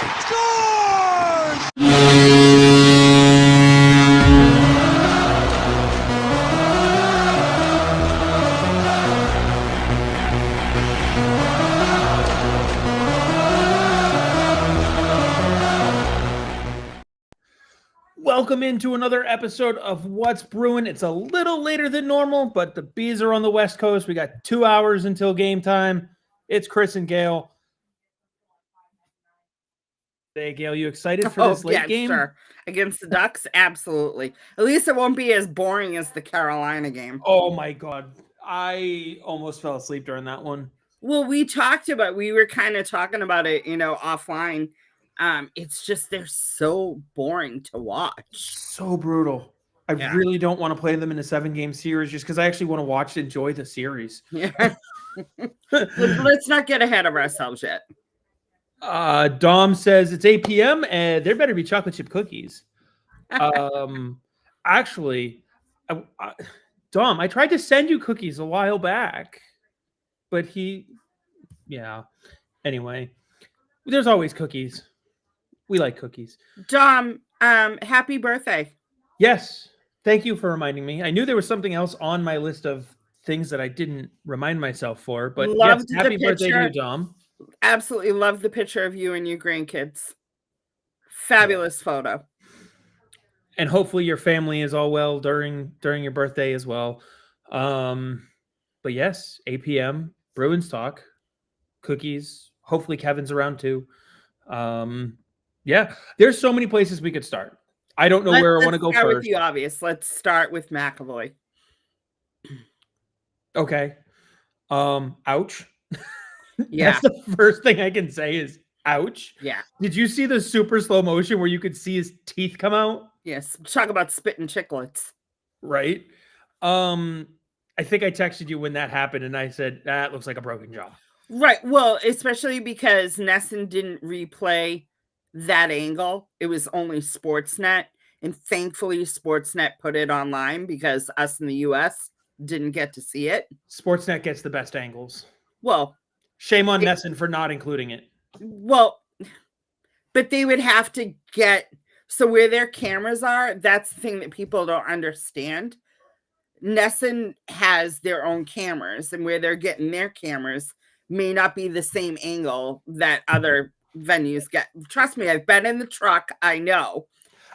Scores! Welcome into another episode of What's Bruin. It's a little later than normal, but the Bees are on the West Coast. We got 2 hours until game time. It's Chris and Gayle. Hey, Gayle, you excited for this late game? Sure. Against the Ducks? Absolutely. At least it won't be as boring as the Carolina game. Oh, my God. I almost fell asleep during that one. Well, we were kind of talking about it, offline. It's just they're so boring to watch. So brutal. I really don't want to play them in a 7-game series just because I actually want to watch and enjoy the series. Yeah. Let's not get ahead of ourselves yet. Dom says it's 8 p.m. and there better be chocolate chip cookies. Actually, Dom, I tried to send you cookies a while back, but anyway, there's always cookies. We like cookies. Dom, happy birthday. Yes. Thank you for reminding me. I knew there was something else on my list of things that I didn't remind myself for, but yes, happy birthday to you, Dom. Absolutely love the picture of you and your grandkids. Fabulous photo. And hopefully your family is all well during your birthday as well. But yes, 8 p.m. Bruins talk, cookies. Hopefully Kevin's around too. Yeah, there's so many places we could start. I don't know where I want to go first. With you, obvious. Let's start with McAvoy. Okay. Ouch. Yeah. That's the first thing I can say is ouch. Yeah. Did you see the super slow motion where you could see his teeth come out? Yes. Talk about spitting chiclets. Right. I think I texted you when that happened and I said, that looks like a broken jaw. Right. Well, especially because NESN didn't replay that angle. It was only Sportsnet. And thankfully, Sportsnet put it online because us in the U.S. didn't get to see it. Sportsnet gets the best angles. Well, shame on NESN for not including it. Well, but they would have to get, so where their cameras are, that's the thing that people don't understand. NESN has their own cameras, and where they're getting their cameras may not be the same angle that other venues get. Trust me, I've been in the truck. I know.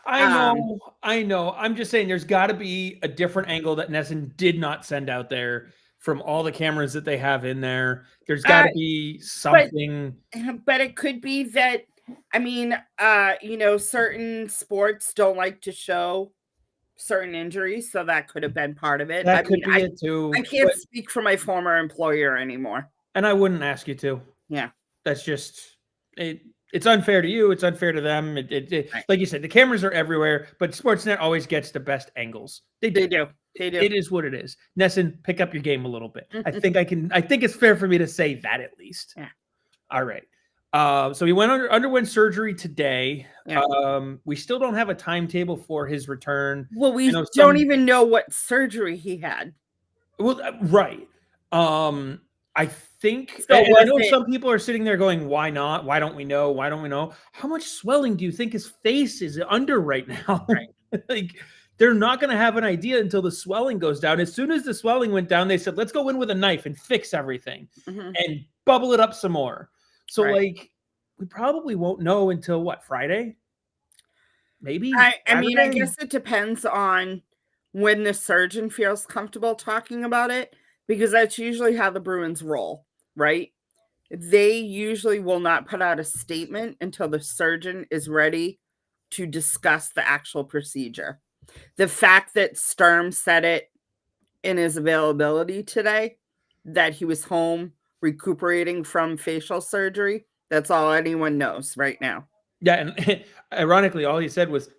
I know. I'm just saying there's got to be a different angle that NESN did not send out there from all the cameras that they have in there. There's got to be something. But it could be that, I mean, certain sports don't like to show certain injuries, so that could have been part of it. That could be it too. I can't speak for my former employer anymore. And I wouldn't ask you to. Yeah. That's just, it's unfair to you. It's unfair to them. Right. Like you said, the cameras are everywhere, but Sportsnet always gets the best angles. They do. It is what it is. NESN, pick up your game a little bit. I think it's fair for me to say that at least. Yeah. All right. So he underwent surgery today. Yeah. We still don't have a timetable for his return. Well, we don't even know what surgery he had. Well, right. I think, I know some people are sitting there going, why not? Why don't we know? Why don't we know? How much swelling do you think his face is under right now? Right. Like, they're not going to have an idea until the swelling goes down. As soon as the swelling went down, they said, let's go in with a knife and fix everything and bubble it up some more. So, we probably won't know until what, Friday? Maybe? I mean, I guess it depends on when the surgeon feels comfortable talking about it, because that's usually how the Bruins roll, right? They usually will not put out a statement until the surgeon is ready to discuss the actual procedure. The fact that Sturm said it in his availability today, that he was home recuperating from facial surgery, that's all anyone knows right now. Yeah, and ironically, all he said was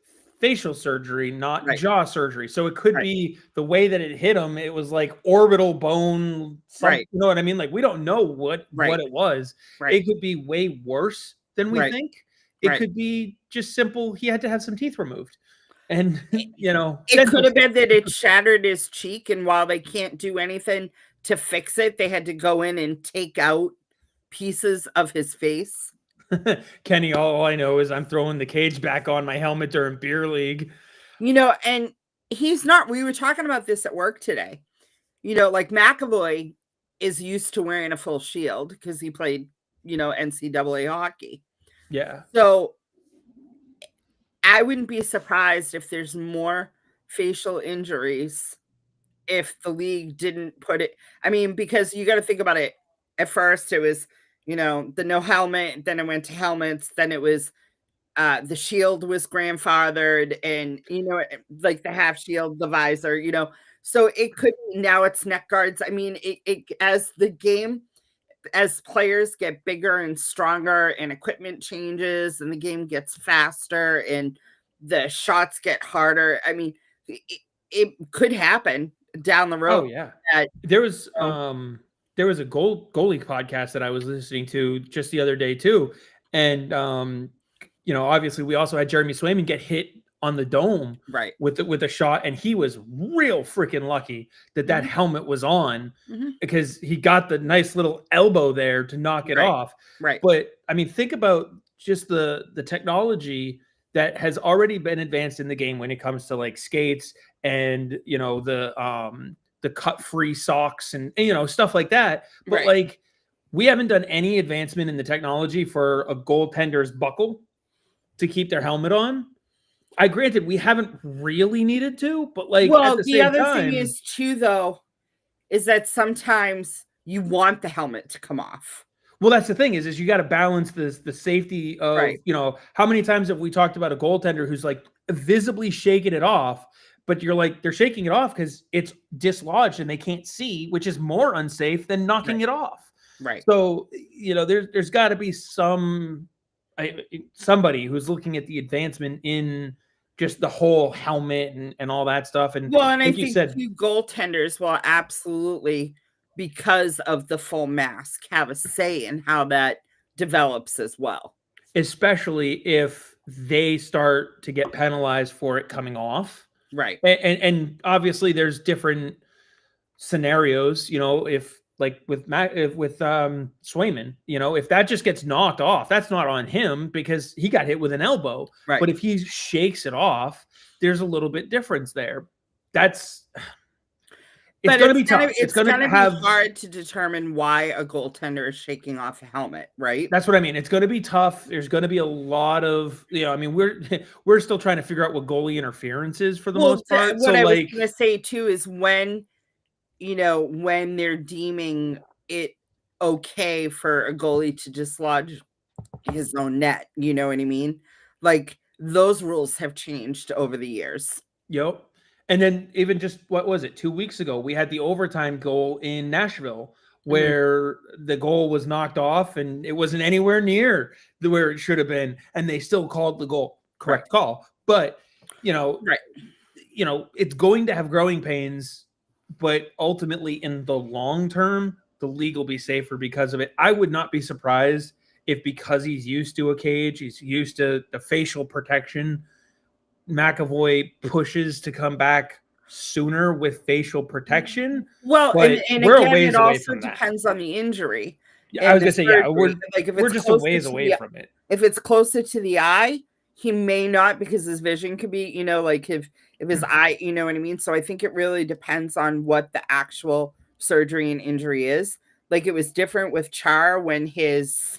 facial surgery, not jaw surgery. So it could be the way that it hit him. It was like orbital bone. You know what I mean? Like, we don't know what it was. It could be way worse than we think. It could be just simple. He had to have some teeth removed. And, it could have been that it shattered his cheek. And while they can't do anything to fix it, they had to go in and take out pieces of his face. Kenny, all I know is I'm throwing the cage back on my helmet during beer league. And he's not. We were talking about this at work today. Like McAvoy is used to wearing a full shield because he played, NCAA hockey. Yeah. So I wouldn't be surprised if there's more facial injuries if the league didn't put it. I mean, because you got to think about it. At first, it was, the no helmet. Then it went to helmets. Then it was the shield was grandfathered, and like the half shield, the visor. So it could now it's neck guards. I mean, it as players get bigger and stronger and equipment changes and the game gets faster and the shots get harder. I mean, it could happen down the road. Oh yeah. There was a goalie podcast that I was listening to just the other day too. And obviously we also had Jeremy Swayman get hit on the dome with a shot, and he was real freaking lucky that helmet was on because he got the nice little elbow there to knock it off. Right. But I mean, think about just the technology that has already been advanced in the game when it comes to like skates and the cut free socks and stuff like that. But like we haven't done any advancement in the technology for a goaltender's buckle to keep their helmet on. I granted we haven't really needed to, but like at the other thing is too, though, is that sometimes you want the helmet to come off. Well, that's the thing is you got to balance the safety of, how many times have we talked about a goaltender who's like visibly shaking it off, but you're like, they're shaking it off because it's dislodged and they can't see, which is more unsafe than knocking it off. Right. So, there's got to be somebody who's looking at the advancement in just the whole helmet and all that stuff. And I think you said goaltenders will absolutely, because of the full mask, have a say in how that develops as well. Especially if they start to get penalized for it coming off. Right. And obviously there's different scenarios, if like with Swayman, if that just gets knocked off, that's not on him because he got hit with an elbow. Right. But if he shakes it off, there's a little bit difference there. It's going to be tough. It's going to be hard to determine why a goaltender is shaking off a helmet, right? That's what I mean. It's going to be tough. There's going to be a lot of, I mean, we're still trying to figure out what goalie interference is for the most part. What I was going to say too is when they're deeming it okay for a goalie to dislodge his own net, you know what I mean? Like those rules have changed over the years. Yep. And then even just, what was it, 2 weeks ago, we had the overtime goal in Nashville where the goal was knocked off and it wasn't anywhere near where it should have been. And they still called the goal. Correct call. But, it's going to have growing pains. But ultimately, in the long term, the league will be safer because of it. I would not be surprised if, because he's used to a cage, he's used to the facial protection, McAvoy pushes to come back sooner with facial protection. Well, and we're again, a ways it away also depends on the injury. Yeah, I was going to say, we're just a ways away from it. If it's closer to the eye, he may not, because his vision could be, like if his eye, you know what I mean? So I think it really depends on what the actual surgery and injury is. Like it was different with Char when his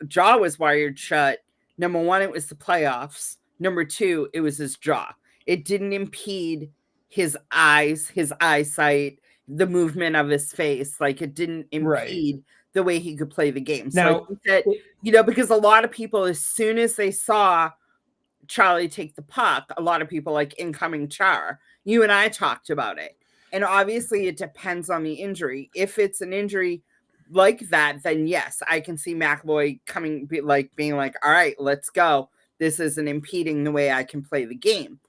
jaw was wired shut. Number one, it was the playoffs. Number two, it was his jaw. It didn't impede his eyes, his eyesight, the movement of his face. Like it didn't impede the way he could play the game. So now, I think that, because a lot of people, as soon as they saw Charlie take the puck, a lot of people like incoming Char. You and I talked about it. And obviously it depends on the injury. If it's an injury like that, then yes, I can see McAvoy being like, all right, let's go. This isn't impeding the way I can play the game.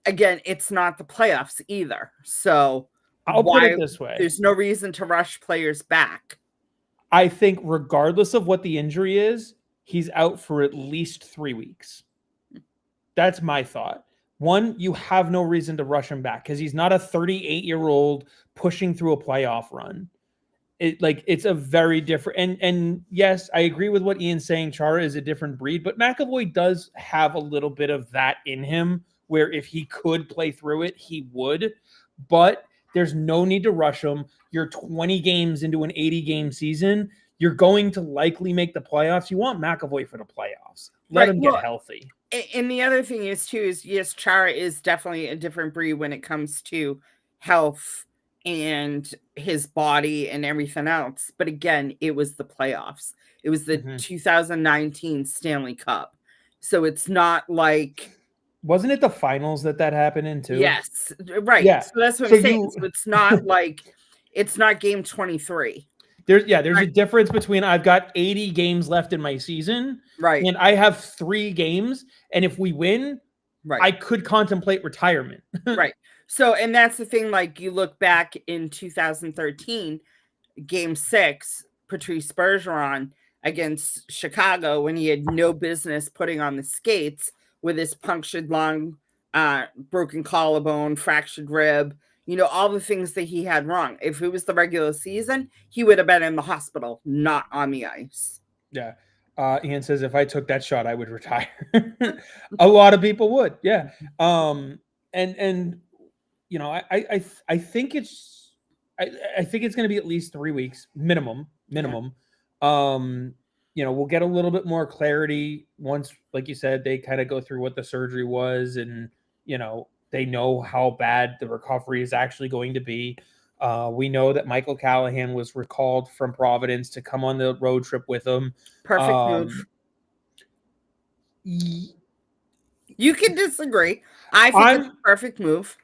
Again, it's not the playoffs either. So I'll put it this way. There's no reason to rush players back. I think regardless of what the injury is, he's out for at least 3 weeks. That's my thought. One, you have no reason to rush him back because he's not a 38-year-old pushing through a playoff run. it's a very different, and yes, I agree with what Ian's saying. Chara is a different breed, but McAvoy does have a little bit of that in him, where if he could play through it, he would. But there's no need to rush him. You're 20 games into an 80-game season. You're going to likely make the playoffs. You want McAvoy for the playoffs. Let him get healthy. And the other thing is, too, is yes, Chara is definitely a different breed when it comes to health and his body and everything else. But again, it was the playoffs. It was the 2019 Stanley Cup. So it's not like... Wasn't it the finals that happened in, too? Yes, right. Yeah. So that's what I'm saying. So it's not like... It's not game 23. There's a difference between I've got 80 games left in my season, right, and I have 3 games, and if we win, right, I could contemplate retirement. Right. So, and that's the thing, like you look back in 2013, game 6, Patrice Bergeron against Chicago, when he had no business putting on the skates with his punctured lung, broken collarbone, fractured rib, all the things that he had wrong. If it was the regular season, he would have been in the hospital, not on the ice. Yeah. Ian says, if I took that shot, I would retire. A lot of people would. Yeah. And I think it's going to be at least 3 weeks minimum. We'll get a little bit more clarity once, like you said, they kind of go through what the surgery was, and they know how bad the recovery is actually going to be. We know that Michael Callahan was recalled from Providence to come on the road trip with him. Perfect move. You can disagree. I think it's a perfect move.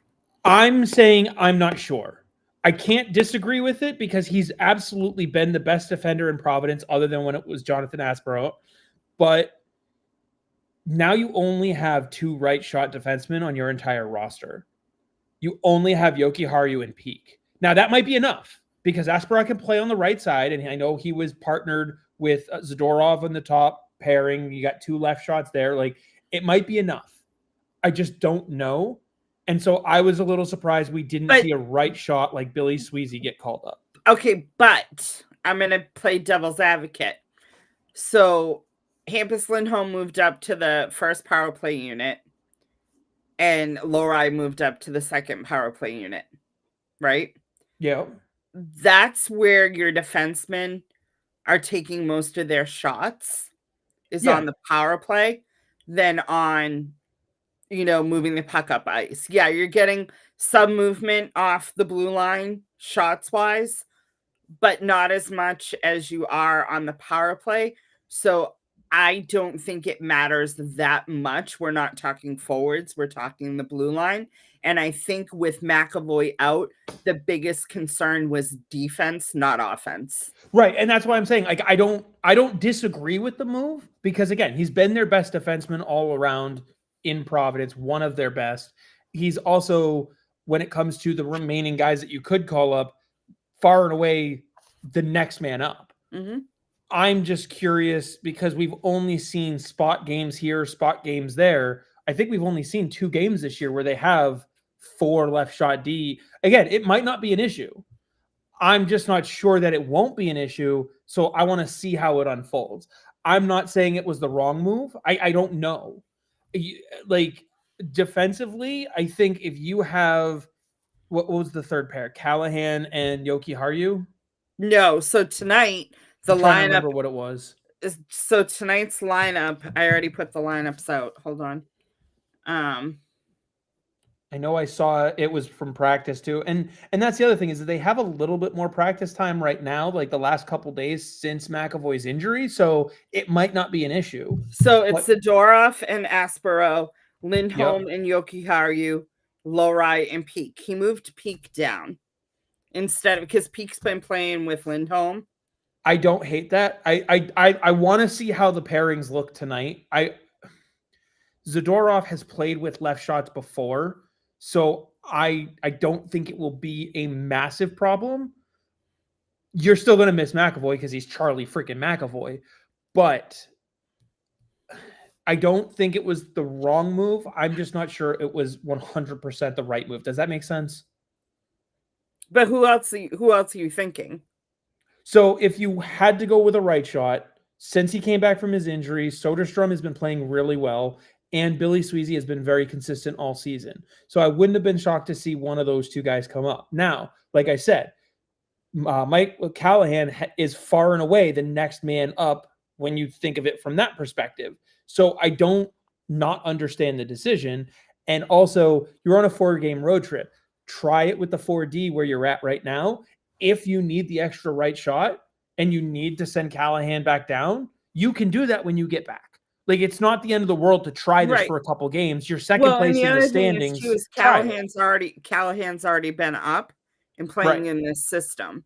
I'm saying I'm not sure. I can't disagree with it because he's absolutely been the best defender in Providence, other than when it was Jonathan Aspero. But now you only have 2 right shot defensemen on your entire roster. You only have Jokiharju and Peak. Now, that might be enough because Aspera can play on the right side, and I know he was partnered with Zadorov on the top pairing. You got 2 left shots there. Like, it might be enough. I just don't know. And so I was a little surprised we didn't see a right shot like Billy Sweezy get called up. Okay, but I'm going to play devil's advocate. So Hampus Lindholm moved up to the first power play unit, and Lohrei moved up to the second power play unit, right? Yeah. That's where your defensemen are taking most of their shots, is on the power play, than on, moving the puck up ice. Yeah, you're getting some movement off the blue line, shots-wise, but not as much as you are on the power play. So I don't think it matters that much. We're not talking forwards. We're talking the blue line. And I think with McAvoy out, the biggest concern was defense, not offense. Right. And that's why I'm saying, like, I don't disagree with the move because, again, he's been their best defenseman all around in Providence, one of their best. He's also, when it comes to the remaining guys that you could call up, far and away the next man up. Mm-hmm. I'm just curious because we've only seen spot games here, spot games there. I think we've only seen 2 games this year where they have 4 left shot D. Again, it might not be an issue. I'm just not sure that it won't be an issue. So I want to see how it unfolds. I'm not saying it was the wrong move. I don't know. Like, defensively, I think if you have, what was the third pair? Callahan and Jokiharju? No. So tonight, the lineup. I remember what it was. So tonight's lineup, I already put the lineups out. Hold on. I know I saw it was from practice too. And that's the other thing is that they have a little bit more practice time right now, like the last couple days since McAvoy's injury. So it might not be an issue. So it's Zadorov and Aspero, Lindholm and Jokiharju, Lohrei and Peak. He moved Peak down instead of, because Peak's been playing with Lindholm. I don't hate that. I want to see how the pairings look tonight. Zadorov has played with left shots before, so I don't think it will be a massive problem. You're still going to miss McAvoy because he's Charlie freaking McAvoy, but I don't think it was the wrong move. I'm just not sure it was 100% the right move. Does that make sense? But who else are you thinking? So if you had to go with a right shot, since he came back from his injury, Soderstrom has been playing really well, and Billy Sweezy has been very consistent all season. So I wouldn't have been shocked to see one of those two guys come up. Now, like I said, Mike Callahan is far and away the next man up when you think of it from that perspective. So I don't not understand the decision. And also, you're on a 4-game road trip. Try it with the 4D where you're at right now. If you need the extra right shot and you need to send Callahan back down, you can do that when you get back. Like, it's not the end of the world to try this for a couple games. You're second place in the standings. Thing is, too, is Callahan's already been up and playing in this system.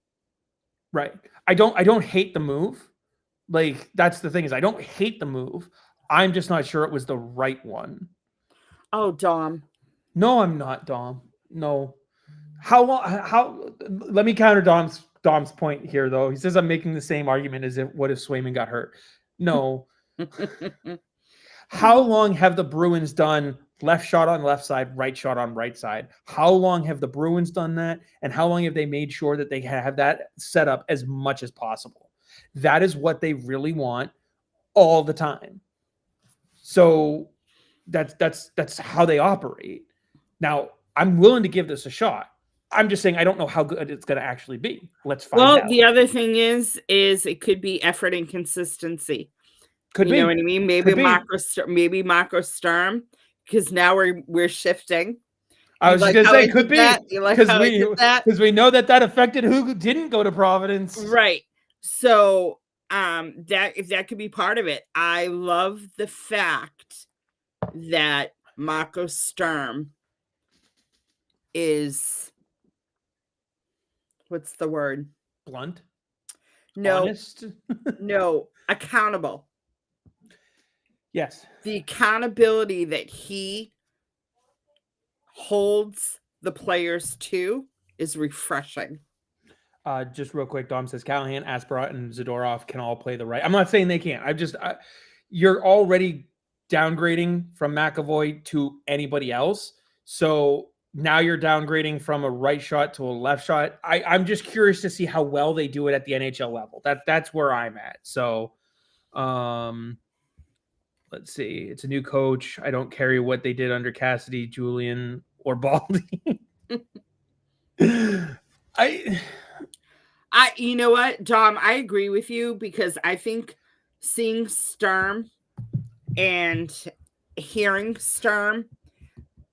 Right. I don't hate the move. Like, that's the thing, is I don't hate the move. I'm just not sure it was the right one. Oh, Dom. No, I'm not, Dom. No. Let me counter Dom's point here, though. He says I'm making the same argument as if what if Swayman got hurt. No. How long have the Bruins done left shot on left side, right shot on right side? How long have the Bruins done that? And how long have they made sure that they have that set up as much as possible? That is what they really want all the time. So that's how they operate. Now, I'm willing to give this a shot. I'm just saying I don't know how good it's going to actually be. Let's find out. Well, the other thing is it could be effort and consistency. Could you be. Know what I mean? Maybe Marco Sturm, because now we're shifting. I was just going to say could be because we know that affected who didn't go to Providence. Right. So that could be part of it. I love the fact that Marco Sturm is, what's the word? Blunt? No. Honest? No. Accountable. Yes. The accountability that he holds the players to is refreshing. Just real quick, Dom says Callahan, Asparat, and Zadorov can all play the right. I'm not saying they can't. You're already downgrading from McAvoy to anybody else. So now you're downgrading from a right shot to a left shot. I'm just curious to see how well they do it at the NHL level. That's where I'm at. So, let's see. It's a new coach. I don't care what they did under Cassidy, Julian, or Baldy. You know what, Dom, I agree with you, because I think seeing Sturm and hearing Sturm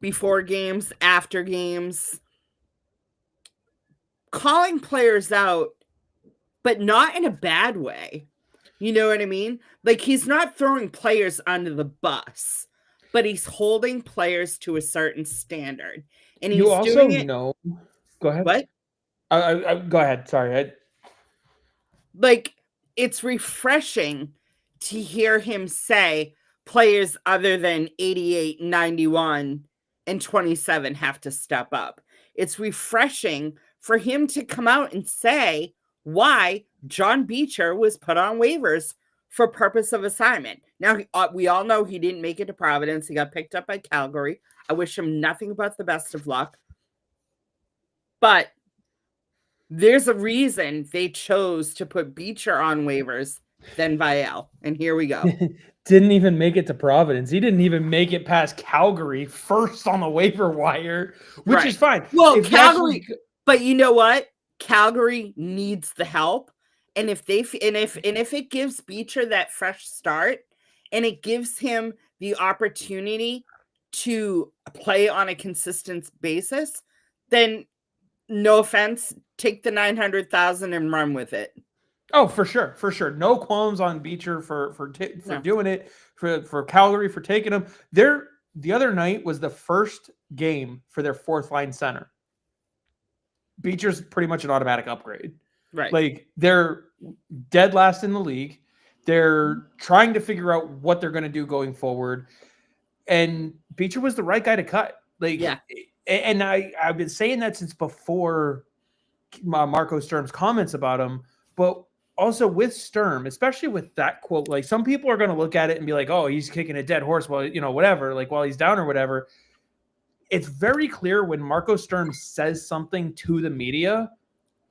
before games, after games, calling players out, but not in a bad way. You know what I mean? Like, he's not throwing players under the bus, but he's holding players to a certain standard. And he's doing it. Go ahead. What? Go ahead. Sorry. Like, it's refreshing to hear him say players other than 88, 91, and 27 have to step up. It's refreshing for him to come out and say why John Beecher was put on waivers for purpose of assignment. Now, we all know he didn't make it to Providence. He got picked up by Calgary. I wish him nothing but the best of luck. But there's a reason they chose to put Beecher on waivers than Vial. And here we go. Didn't even make it to Providence. He didn't even make it past Calgary first on the waiver wire, which is fine. Well, Calgary, but you know what? Calgary needs the help. And if it gives Beecher that fresh start, and it gives him the opportunity to play on a consistent basis, then no offense, take the 900,000 and run with it. Oh, for sure. No qualms on Beecher for doing it, for Calgary for taking him. The other night was the first game for their fourth line center. Beecher's pretty much an automatic upgrade. Right. Like, they're dead last in the league. They're trying to figure out what they're going to do going forward. And Beecher was the right guy to cut. Like, yeah. And I've been saying that since before Marco Sturm's comments about him, but also with Sturm, especially with that quote, like, some people are going to look at it and be like, oh, he's kicking a dead horse while, whatever, like while he's down or whatever. It's very clear when Marco Sturm says something to the media,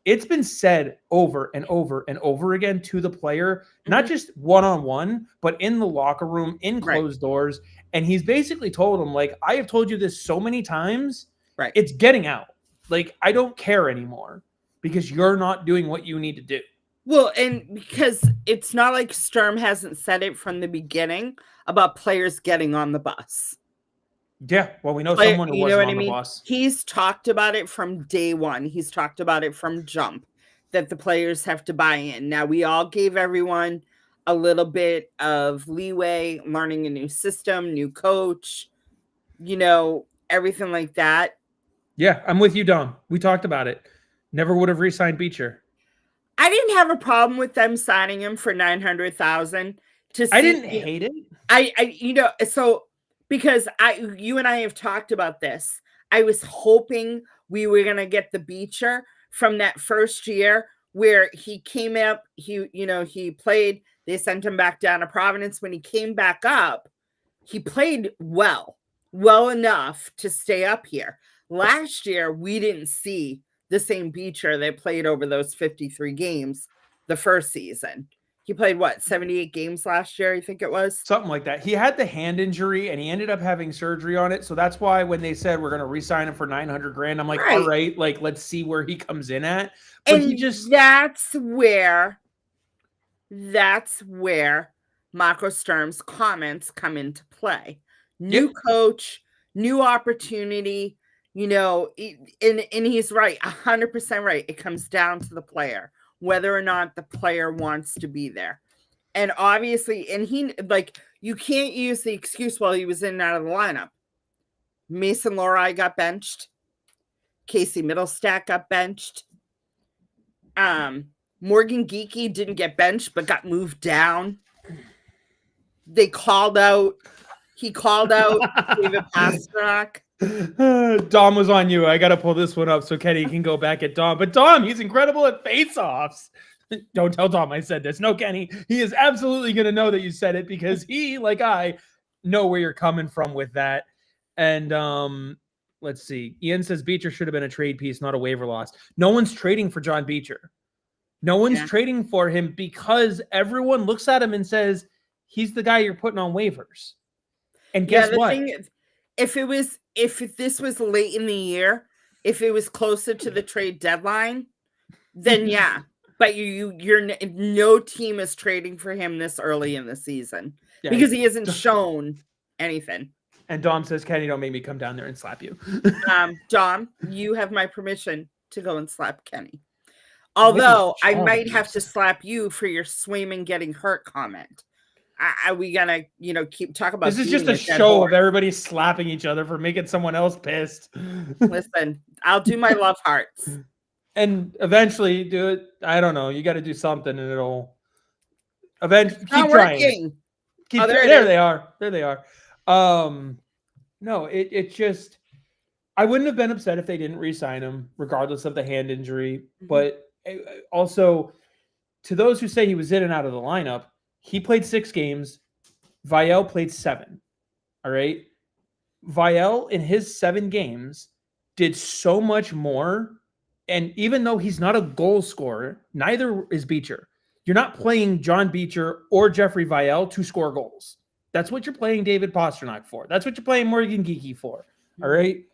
it's been said over and over and over again to the player, not just one-on-one, but in the locker room, in closed doors. And he's basically told him, like, I have told you this so many times, it's getting out. Like, I don't care anymore because you're not doing what you need to do. Well, and because it's not like Sturm hasn't said it from the beginning about players getting on the bus. Yeah, well, we know someone who wasn't on the bus. He's talked about it from day one. He's talked about it from jump, that the players have to buy in. Now, we all gave everyone a little bit of leeway, learning a new system, new coach, everything like that. Yeah, I'm with you, Dom. We talked about it. Never would have re-signed Beecher. I didn't have a problem with them signing him for $900,000. I didn't hate it. Because you and I have talked about this. I was hoping we were going to get the Beecher from that first year where he came up, he played, they sent him back down to Providence. When he came back up, he played well enough to stay up here. Last year, we didn't see the same Beecher that played over those 53 games the first season. He played 78 games last year, I think it was. Something like that. He had the hand injury and he ended up having surgery on it. So that's why when they said we're going to re-sign him for $900,000, I'm like, all right, like, let's see where he comes in at. But and that's where Marco Sturm's comments come into play. New coach, new opportunity, and he's right, 100% right. It comes down to the player, whether or not the player wants to be there. And obviously, you can't use the excuse while he was in and out of the lineup. Mason Lohrei got benched. Casey Middlestat got benched. Morgan Geekie didn't get benched, but got moved down. He called out David Pastrnak. Dom was on you. I got to pull this one up so Kenny can go back at Dom. But Dom, he's incredible at face-offs. Don't tell Dom I said this. No, Kenny, he is absolutely going to know that you said it because he, like I, know where you're coming from with that. And let's see. Ian says Beecher should have been a trade piece, not a waiver loss. No one's trading for John Beecher. No one's trading for him because everyone looks at him and says, he's the guy you're putting on waivers. And guess what? Thing is, if this was late in the year, if it was closer to the trade deadline, then yeah. But you're no team is trading for him this early in the season because he hasn't shown anything. And Dom says, Kenny, don't make me come down there and slap you. Dom, you have my permission to go and slap Kenny. Although I might have to slap you for your Swayman getting hurt comment. Are we gonna, keep talking about this? Is just a show of everybody slapping each other for making someone else pissed. Listen, I'll do my love hearts. And eventually do it. I don't know. You got to do something and it'll eventually keep trying. There they are. There they are. No, it just, I wouldn't have been upset if they didn't re-sign him regardless of the hand injury. But also to those who say he was in and out of the lineup, he played 6 games. Vial played 7. All right. Vial in his 7 games did so much more. And even though he's not a goal scorer, neither is Beecher. You're not playing John Beecher or Jeffrey Vial to score goals. That's what you're playing David Pastrnak for. That's what you're playing Morgan Geekie for. All right.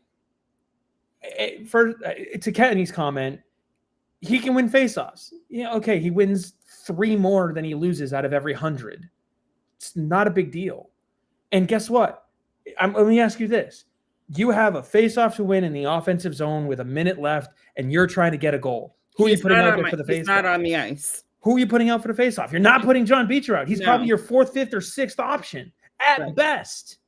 To Kenny's comment, he can win faceoffs. Yeah, okay. He wins 3 more than he loses out of every 100. It's not a big deal. And guess what? Let me ask you this. You have a faceoff to win in the offensive zone with a minute left, and you're trying to get a goal. Who are you putting out there for the faceoff? He's not on the ice. Who are you putting out for the faceoff? You're not putting John Beecher out. He's probably your 4th, 5th, or 6th option at best.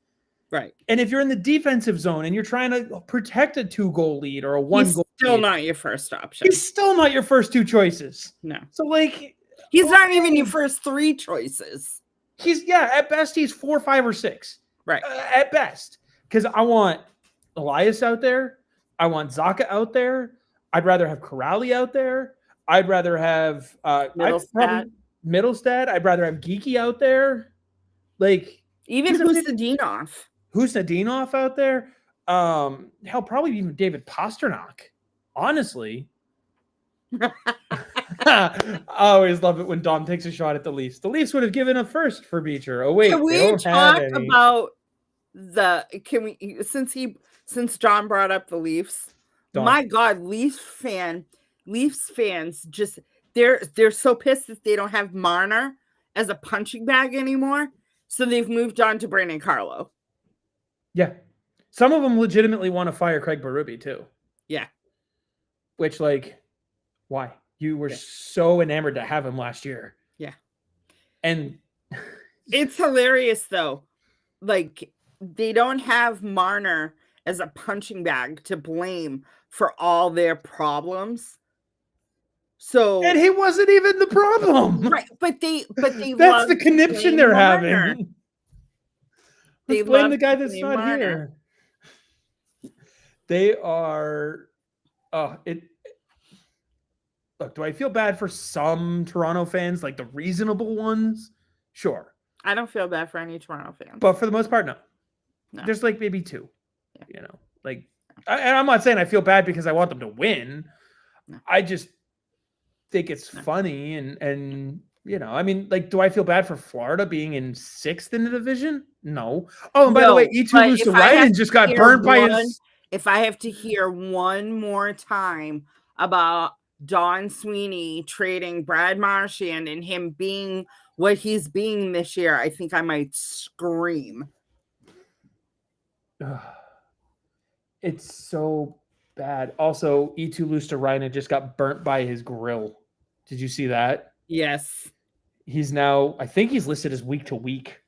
Right. And if you're in the defensive zone and you're trying to protect a 2-goal lead or a 1-goal lead, he's still not your first option. He's still not your first 2 choices. No. So, he's not even your first 3 choices. At best, he's 4, 5, or 6. Right. At best. Because I want Elias out there. I want Zacha out there. I'd rather have Corrali out there. I'd rather have Middlestat. I'd rather have Geekie out there. Even Husnudinov. Husnudinov out there. Hell, probably even David Pastrnak. Honestly. I always love it when Dom takes a shot at the Leafs. The Leafs would have given a first for Beecher. Oh wait, Can they we don't talk have any. about since John brought up the Leafs? Dom. My God, Leafs fans just they're so pissed that they don't have Marner as a punching bag anymore. So they've moved on to Brandon Carlo. Yeah. Some of them legitimately want to fire Craig Berube too. Yeah. Which, like, why? You were so enamored to have him last year. Yeah. And it's hilarious though. Like, they don't have Marner as a punching bag to blame for all their problems. So, and he wasn't even the problem. Right, but they that's the conniption they're having. Let's blame the guy that's not here. They are look, do I feel bad for some Toronto fans, like the reasonable ones? Sure. I don't feel bad for any Toronto fans. But for the most part, no. There's like maybe two. Yeah. You know, like and I'm not saying I feel bad because I want them to win. No. I just think it's funny and you know, I mean, like, do I feel bad for Florida being in 6th in the division? No. Oh, and by the way, E2 Luosterainen just got burnt by his. If I have to hear one more time about Don Sweeney trading Brad Marchand and him being what he's being this year, I think I might scream. It's so bad. Also, E2 Luosterainen just got burnt by his grill. Did you see that? Yes. He's now, I think he's listed as week to week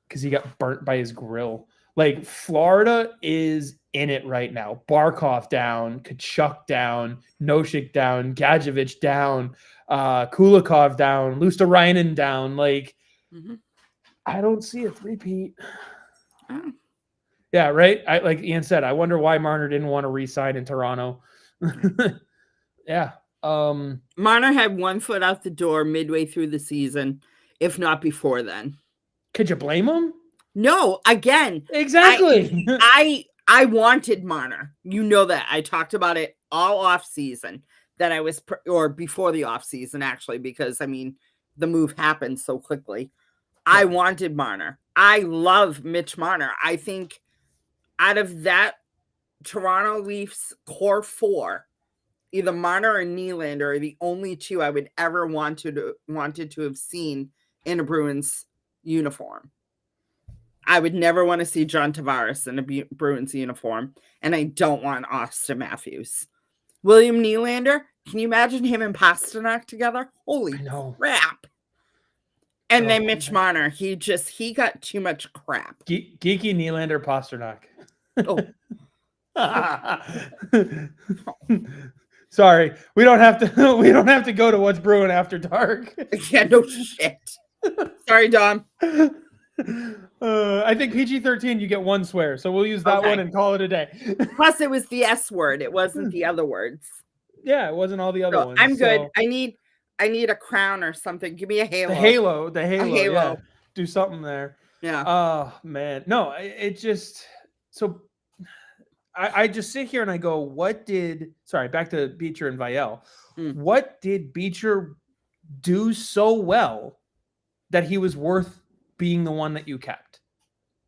because he got burnt by his grill. Like, Florida is in it right now. Barkov down, Tkachuk down, Nosek down, Gadjevich down, Kulikov down, Luosterainen down. Like, I don't see a three-peat. Oh. Yeah, right? Like Ian said, I wonder why Marner didn't want to re-sign in Toronto. Yeah. Marner had 1 foot out the door midway through the season, if not before then. Could you blame him? No, again. Exactly. I wanted Marner. You know that. I talked about it all off season that I was or before the off season actually, because I mean the move happened so quickly. Yeah. I wanted Marner. I love Mitch Marner. I think out of that Toronto Leafs core 4, either Marner or Nylander are the only 2 I would ever wanted to have seen in a Bruins uniform. I would never want to see John Tavares in a Bruins uniform, and I don't want Austin Matthews. William Nylander, can you imagine him and Pasternak together? Holy crap. And then Mitch Marner, he got too much crap. Geeky Nylander Pasternak. Sorry, we don't have to go to what's brewing after dark. Yeah, no shit. Sorry, Dom. I think PG-13 you get 1 swear, so we'll use that one and call it a day. Plus, it was the S word; it wasn't the other words. Yeah, it wasn't all the other ones. I'm good. I need a crown or something. Give me a halo. The halo. Yeah. Do something there. Yeah. Oh man, no, it just so. I just sit here and I go, back to Beecher and Vial. What did Beecher do so well that he was worth being the one that you kept?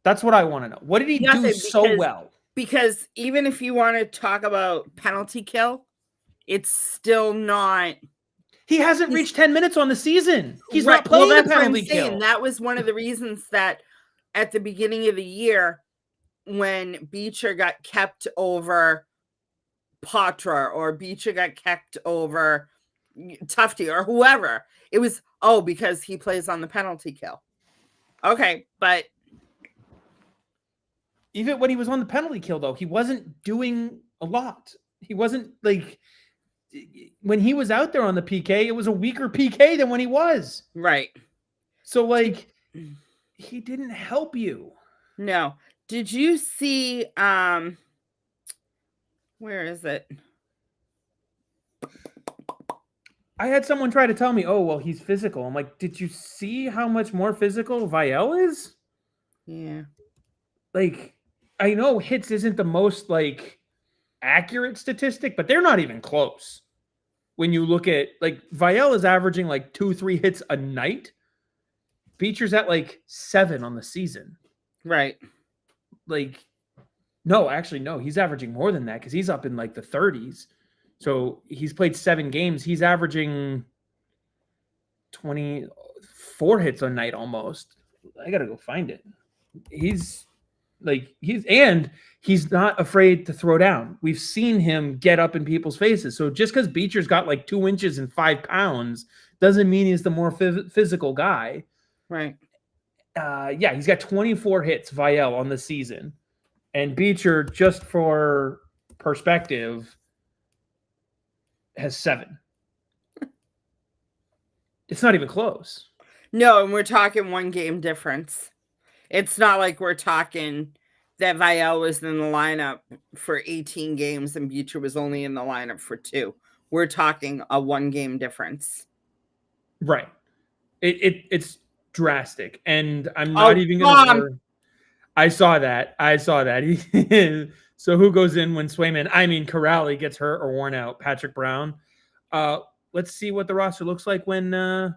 That's what I want to know. What did he do so well? Because even if you want to talk about penalty kill, it's still not. He hasn't reached 10 minutes on the season. He's not playing the penalty kill. That was one of the reasons that at the beginning of the year, when Beecher got kept over Patra or Beecher got kept over Tufte or whoever, it was, because he plays on the penalty kill. Okay, but even when he was on the penalty kill, though, he wasn't doing a lot. He wasn't like, when he was out there on the PK, it was a weaker PK than when he was. Right. So, like, he didn't help you. No. Did you see, where is it? I had someone try to tell me, he's physical. I'm like, did you see how much more physical Vial is? Yeah. Like, I know hits isn't the most, like, accurate statistic, but they're not even close. when you look at like Vial is averaging like 2-3 hits a night. Beecher's at like 7 on the season. Right. Like, no, actually, no, he's averaging more than that because he's up in like the 30s. So he's played 7 games. He's averaging 24 hits a night almost. I gotta go find it. He's not afraid to throw down. We've seen him get up in people's faces. So just because Beecher's got like 2 inches and 5 pounds doesn't mean he's the more physical guy. Right. Yeah, he's got 24 hits, Vial, on the season. And Beecher, just for perspective, has 7. It's not even close. No, and we're talking 1 game difference. It's not like we're talking that Vial was in the lineup for 18 games and Beecher was only in the lineup for 2. We're talking a 1 game difference. Right. It's drastic. And I'm not even going to... I saw that. So who goes in when Corrali gets hurt or worn out? Patrick Brown. Let's see what the roster looks like when that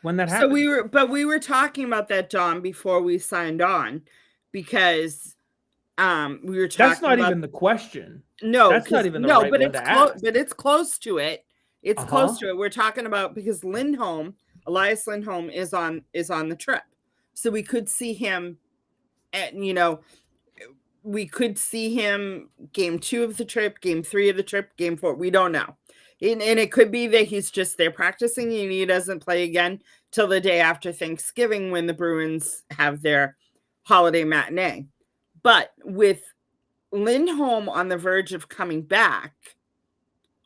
happens. So we were talking about that, Dom, before we signed on, because we were talking. That's not even the question. No, that's not even the right but one it's to ask. But it's close to it. It's close to it. We're talking about because Elias Lindholm is on the trip, so we could see him. We could see him game 2 of the trip, game 3 of the trip, game 4. We don't know. And it could be that he's just there practicing and he doesn't play again till the day after Thanksgiving when the Bruins have their holiday matinee. But with Lindholm on the verge of coming back,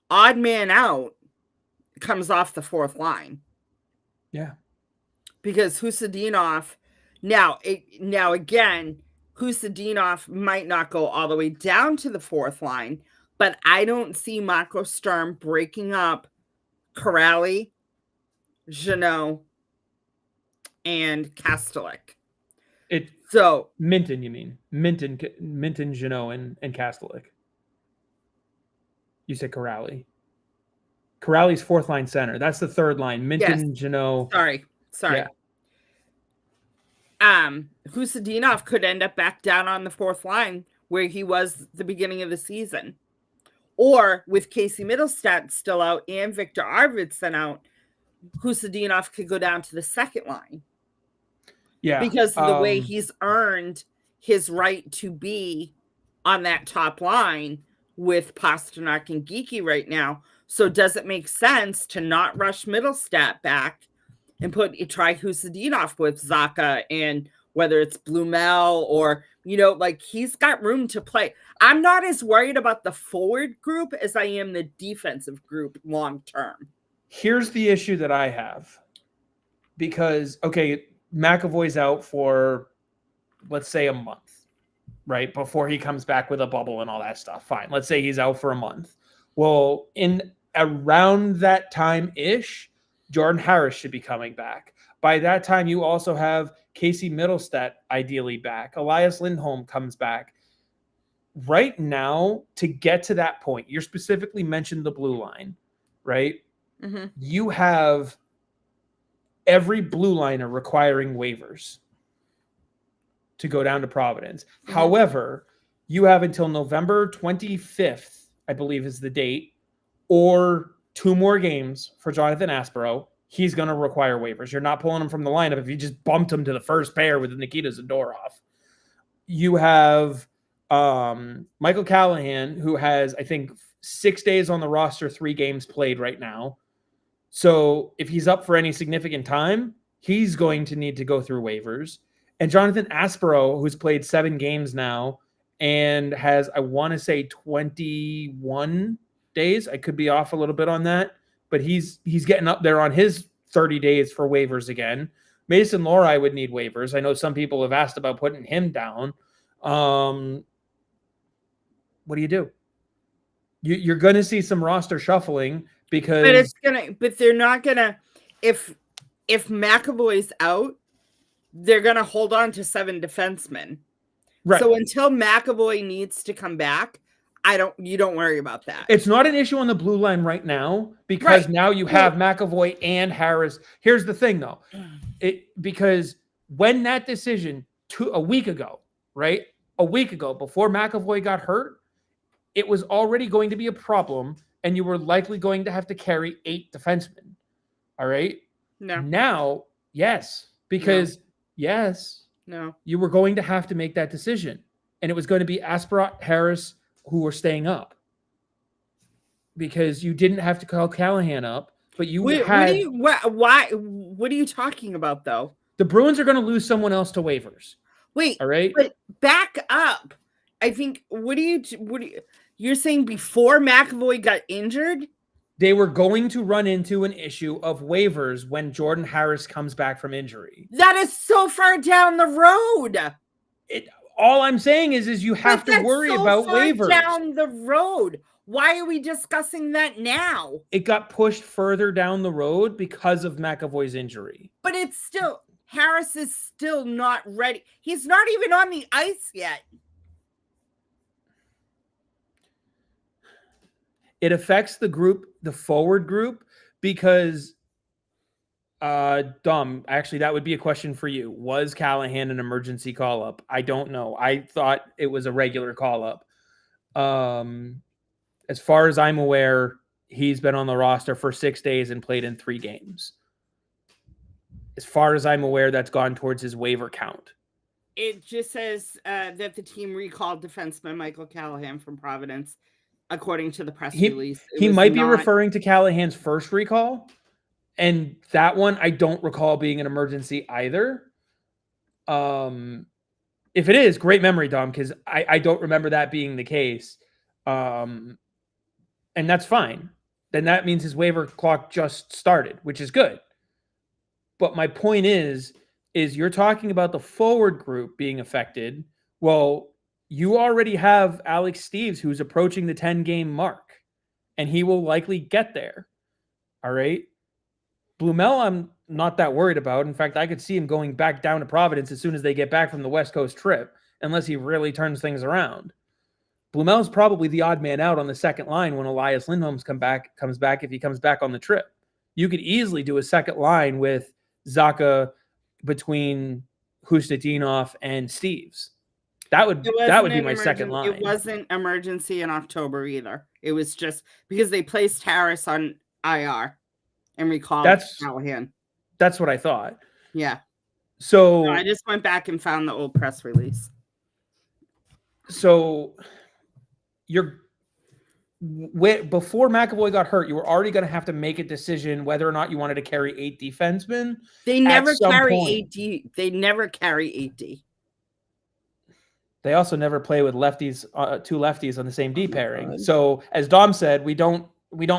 odd man out comes off the 4th line. Yeah. Because Husadinov, now again, Husadinov might not go all the way down to the 4th line, but I don't see Marco Sturm breaking up Corrali, Jeannot, and Kastelik. Minton, you mean? Minton, Jeannot, and Kastelik. You said Corrali. Corrali's 4th line center. That's the 3rd line. Minton, yes. Jeannot. Sorry. Yeah. Husadinov could end up back down on the 4th line where he was the beginning of the season. Or with Casey Middlestat still out and Victor Arvidsson out, Husadinov could go down to the 2nd line. Yeah. Because of the way he's earned his right to be on that top line with Pasternak and Geekie right now. So does it make sense to not rush Middlestat back and try Husadinov with Zacha and whether it's Blumel or, he's got room to play. I'm not as worried about the forward group as I am the defensive group long term. Here's the issue that I have. Because, McAvoy's out for, let's say, a month, right? Before he comes back with a bubble and all that stuff. Fine. Let's say he's out for a month. Well, in around that time-ish, Jordan Harris should be coming back. By that time, you also have Casey Middlestat ideally back. Elias Lindholm comes back. Right now, to get to that point, you specifically mentioned the blue line, right? Mm-hmm. You have every blue liner requiring waivers to go down to Providence. Mm-hmm. However, you have until November 25th, I believe is the date, or 2 more games for Jonathan Aspero. He's going to require waivers. You're not pulling him from the lineup if you just bumped him to the first pair with Nikita Zadorov. You have Michael Callahan, who has, I think, 6 days on the roster, 3 games played right now. So if he's up for any significant time, he's going to need to go through waivers. And Jonathan Aspero, who's played 7 games now and has, I want to say, 21 days. I could be off a little bit on that, but he's getting up there on his 30 days for waivers again. Mason Lohrei would need waivers. I know some people have asked about putting him down. What do you do? You're going to see some roster shuffling because but they're not gonna, if McAvoy's out, they're gonna hold on to 7 defensemen. Right. So until McAvoy needs to come back, You don't worry about that. It's not an issue on the blue line right now because now you have McAvoy and Harris. Here's the thing, though. Because when that decision a week ago, right? A week ago, before McAvoy got hurt, it was already going to be a problem, and you were likely going to have to carry 8 defensemen. All right? No. Now, yes. Because, no, you were going to have to make that decision. And it was going to be Asparat, Harris, who were staying up. Because you didn't have to call Callahan up, but you had... What are you talking about, though? The Bruins are going to lose someone else to waivers. Wait, all right, but back up. I think you're saying before McAvoy got injured? They were going to run into an issue of waivers when Jordan Harris comes back from injury. That is so far down the road. All I'm saying is you have to worry about waivers. Down the road. Why are we discussing that now? It got pushed further down the road because of McAvoy's injury. But it's still, Harris is still not ready. He's not even on the ice yet. It affects the group, the forward group, because Dom, actually, that would be a question for you. Was Callahan an emergency call-up? I don't know. I thought it was a regular call-up. As far as I'm aware, he's been on the roster for 6 days and played in 3 games. As far as I'm aware, that's gone towards his waiver count. It just says that the team recalled defenseman Michael Callahan from Providence, according to the press release. He might be referring to Callahan's first recall. And that one, I don't recall being an emergency either. If it is, great memory, Dom, because I don't remember that being the case. And that's fine. Then that means his waiver clock just started, which is good. But my point is you're talking about the forward group being affected. Well, you already have Alex Steeves, who's approaching the 10-game mark, and he will likely get there. All right? Blumel, I'm not that worried about. In fact, I could see him going back down to Providence as soon as they get back from the West Coast trip, unless he really turns things around. Blumel's probably the odd man out on the second line when Elias Lindholm comes back if he comes back on the trip. You could easily do a second line with Zacha between Hustadinov and Steeves. That would be my second line. It wasn't emergency in October either. It was just because they placed Harris on IR and recalled Callahan. That's what I thought. Yeah. So I just went back and found the old press release. So before McAvoy got hurt, you were already going to have to make a decision whether or not you wanted to carry 8 defensemen. They never carry 8D. They never carry 8D. They also never play with lefties, 2 lefties on the same D pairing. So as Dom said, we don't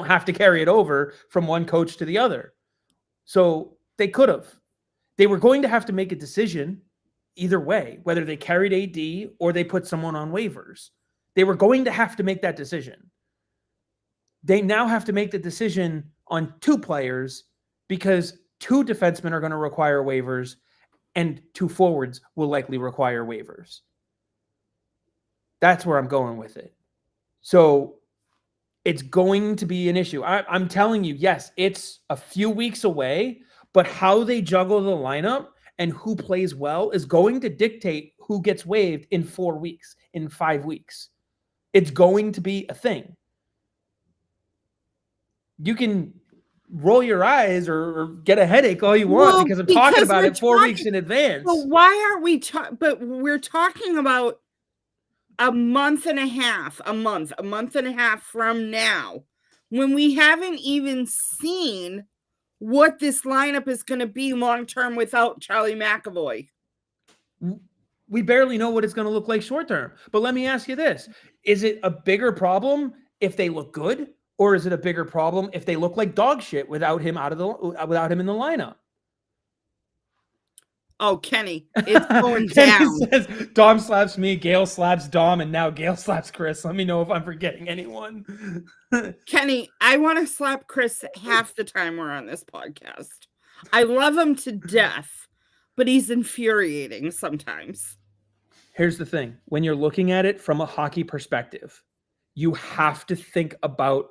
have to carry it over from one coach to the other. So they could have. They were going to have to make a decision either way, whether they carried AD or they put someone on waivers. They were going to have to make that decision. They now have to make the decision on 2 players because 2 defensemen are going to require waivers and 2 forwards will likely require waivers. That's where I'm going with it. So it's going to be an issue. I'm telling you, yes, it's a few weeks away, but how they juggle the lineup and who plays well is going to dictate who gets waived in 4 weeks, in 5 weeks. It's going to be a thing. You can roll your eyes or get a headache all you want because I'm talking about it 4 weeks in advance. But why are we but we're talking about a month and a half from now, when we haven't even seen what this lineup is going to be long-term without Charlie McAvoy. We barely know what it's going to look like short-term. But let me ask you this. Is it a bigger problem if they look good, or is it a bigger problem if they look like dog shit without him in the lineup? Oh, Kenny, it's going down. Says, Dom slaps me, Gayle slaps Dom, and now Gayle slaps Chris. Let me know if I'm forgetting anyone. Kenny, I want to slap Chris half the time we're on this podcast. I love him to death, but he's infuriating sometimes. Here's the thing. When you're looking at it from a hockey perspective, you have to think about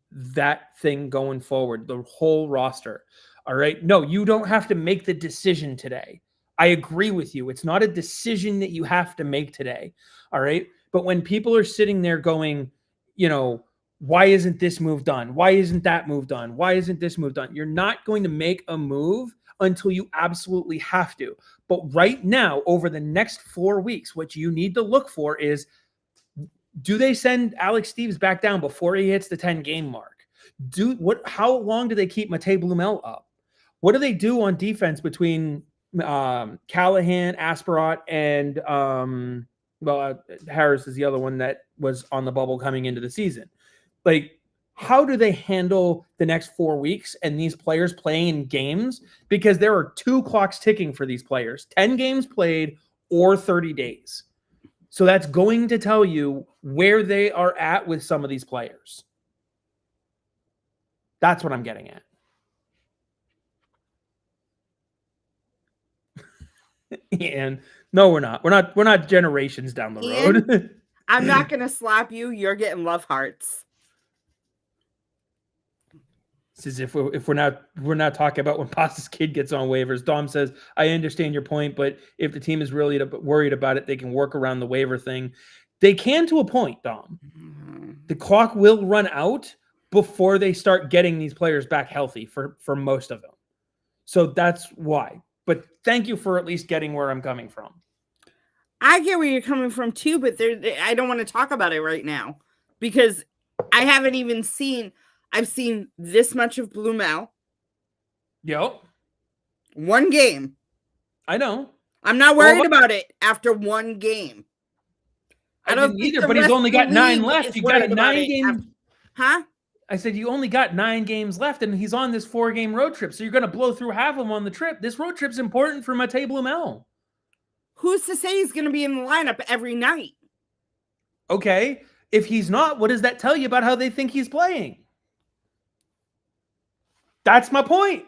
that thing going forward, the whole roster. All right. No, you don't have to make the decision today. I agree with you. It's not a decision that you have to make today. All right. But when people are sitting there going, why isn't this move done? Why isn't that move done? Why isn't this move done? You're not going to make a move until you absolutely have to. But right now, over the next 4 weeks, what you need to look for is, do they send Alex Steeves back down before he hits the 10-game mark? How long do they keep Matej Blumel up? What do they do on defense between Callahan, Asperat, and Harris is the other one that was on the bubble coming into the season? Like, how do they handle the next 4 weeks and these players playing in games? Because there are 2 clocks ticking for these players, 10 games played or 30 days. So that's going to tell you where they are at with some of these players. That's what I'm getting at. And no, we're not. We're not generations down the road. I'm not going to slap you. You're getting love hearts. This is if we're not talking about when Pasta's kid gets on waivers. Dom says, I understand your point, but if the team is really worried about it, they can work around the waiver thing. They can to a point, Dom. Mm-hmm. The clock will run out before they start getting these players back healthy for most of them. So that's why. But thank you for at least getting where I'm coming from. I get where you're coming from too, but I don't want to talk about it right now because I haven't even seen. I've seen this much of Blumel. Yep. 1 game. I know. I'm not worried about it after 1 game. I don't either, but he's only got 9 left. You got a 9 game. Huh? I said, you only got 9 games left, and he's on this 4-game road trip. So you're going to blow through half of them on the trip. This road trip's important for Matej Blumel. Who's to say he's going to be in the lineup every night? Okay. If he's not, what does that tell you about how they think he's playing? That's my point.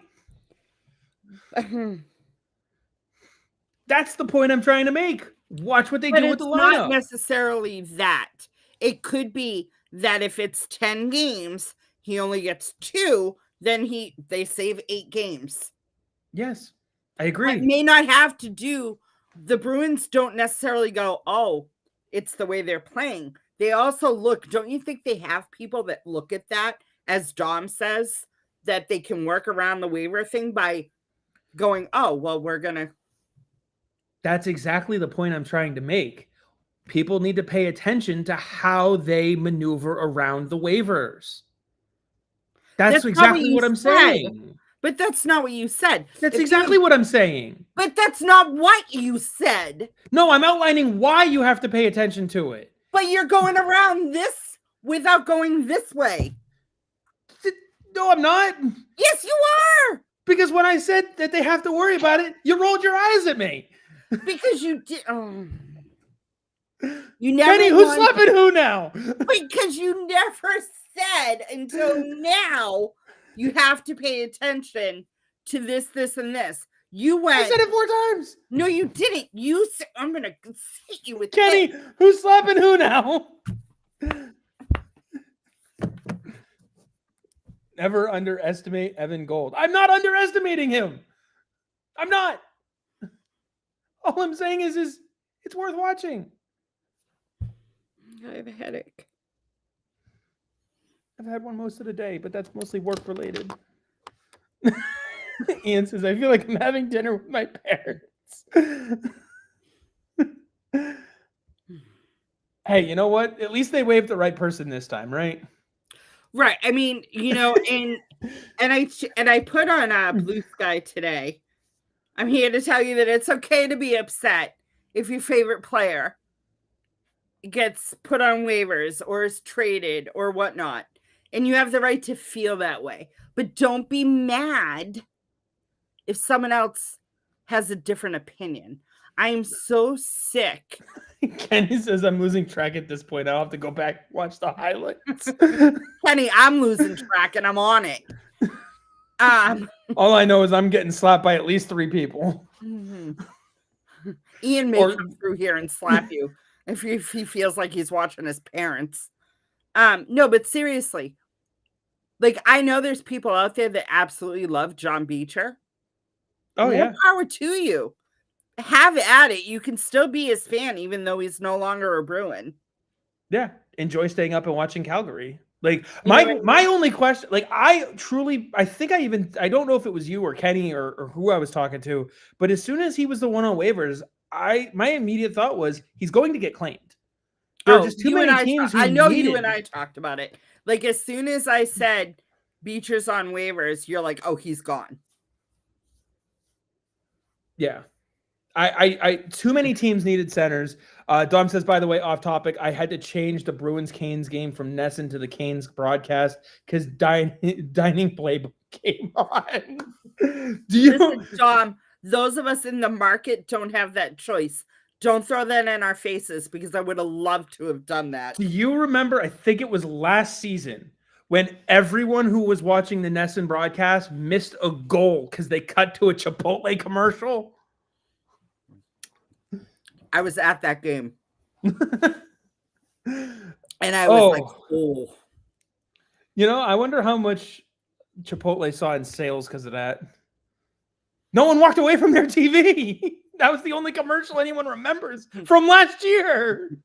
That's the point I'm trying to make. Watch what they do with the lineup. It's not necessarily that. It could be that if it's 10 games, he only gets 2, then they save 8 games. Yes, I agree. It may not have to do. The Bruins don't necessarily go, oh, it's the way they're playing. They also look, don't you think they have people that look at that, as Dom says, that they can work around the waiver thing by going, oh, well, we're going to. That's exactly the point I'm trying to make. People need to pay attention to how they maneuver around the waivers. That's exactly what I'm saying. But that's not what you said. That's exactly what I'm saying. But that's not what you said. No, I'm outlining why you have to pay attention to it. But you're going around this without going this way. No, I'm not. Yes, you are. Because when I said that they have to worry about it, you rolled your eyes at me. Because you did. You never. Kenny, who's slapping who now? Because you never said until now you have to pay attention to this, this, and this. You went. I said it 4 times. No, you didn't. You said, I'm gonna hit you with Kenny. Who's slapping who now? Never underestimate Evan Gold. I'm not underestimating him. I'm not. All I'm saying is it's worth watching. I have a headache. I've had one most of the day, but that's mostly work related. Ian says, I feel like I'm having dinner with my parents. Hey, you know what? At least they waved the right person this time, right? Right. I mean, and I put on Blue Sky today. I'm here to tell you that it's okay to be upset if your favorite player gets put on waivers or is traded or whatnot. And you have the right to feel that way. But don't be mad if someone else has a different opinion. I am so sick. Kenny says I'm losing track at this point. I'll have to go back watch the highlights. Kenny, I'm losing track and I'm on it. All I know is I'm getting slapped by at least 3 people. Mm-hmm. Ian may come through here and slap you if he feels like he's watching his parents. No, but seriously, like, I know there's people out there that absolutely love John Beecher. Oh, More yeah. power to you. Have at it. You can still be his fan even though he's no longer a Bruin. Yeah. Enjoy staying up and watching Calgary. Like, You know what I mean? my only question, like, I don't know if it was you or Kenny or who I was talking to, but as soon as he was the one on waivers, my immediate thought was he's going to get claimed. There are just too many teams who I know need you him. and I talked about it. Like, as soon as I said Beecher's on waivers, you're like, oh, he's gone. Yeah. I too many teams needed centers. Dom says, by the way, off topic, I had to change the Bruins Canes game from Nesson to the Canes broadcast because dining playbook came on. Listen, Dom, those of us in the market don't have that choice. Don't throw that in our faces because I would have loved to have done that. Do you remember? I think it was last season when everyone who was watching the Nesson broadcast missed a goal because they cut to a Chipotle commercial. I was at that game. And I was like, oh. You know, I wonder how much Chipotle saw in sales because of that. No one walked away from their TV. That was the only commercial anyone remembers from last year.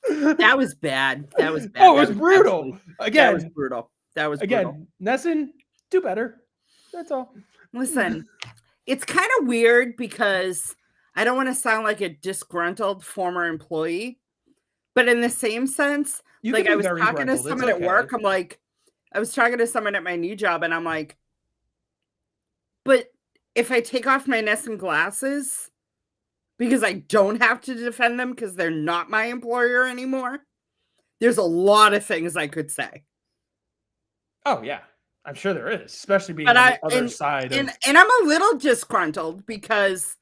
That was bad. That was bad. Oh, it was brutal. Again, that was brutal. That was again, brutal. Nesson, do better. That's all. Listen, it's kind of weird because I don't want to sound like a disgruntled former employee, but in the same sense, like I was talking to someone at work, I was talking to someone at my new job, and I'm like, but if I take off my Nesson glasses because I don't have to defend them because they're not my employer anymore, there's a lot of things I could say. Oh, yeah. I'm sure there is, especially being on the other side. And I'm a little disgruntled because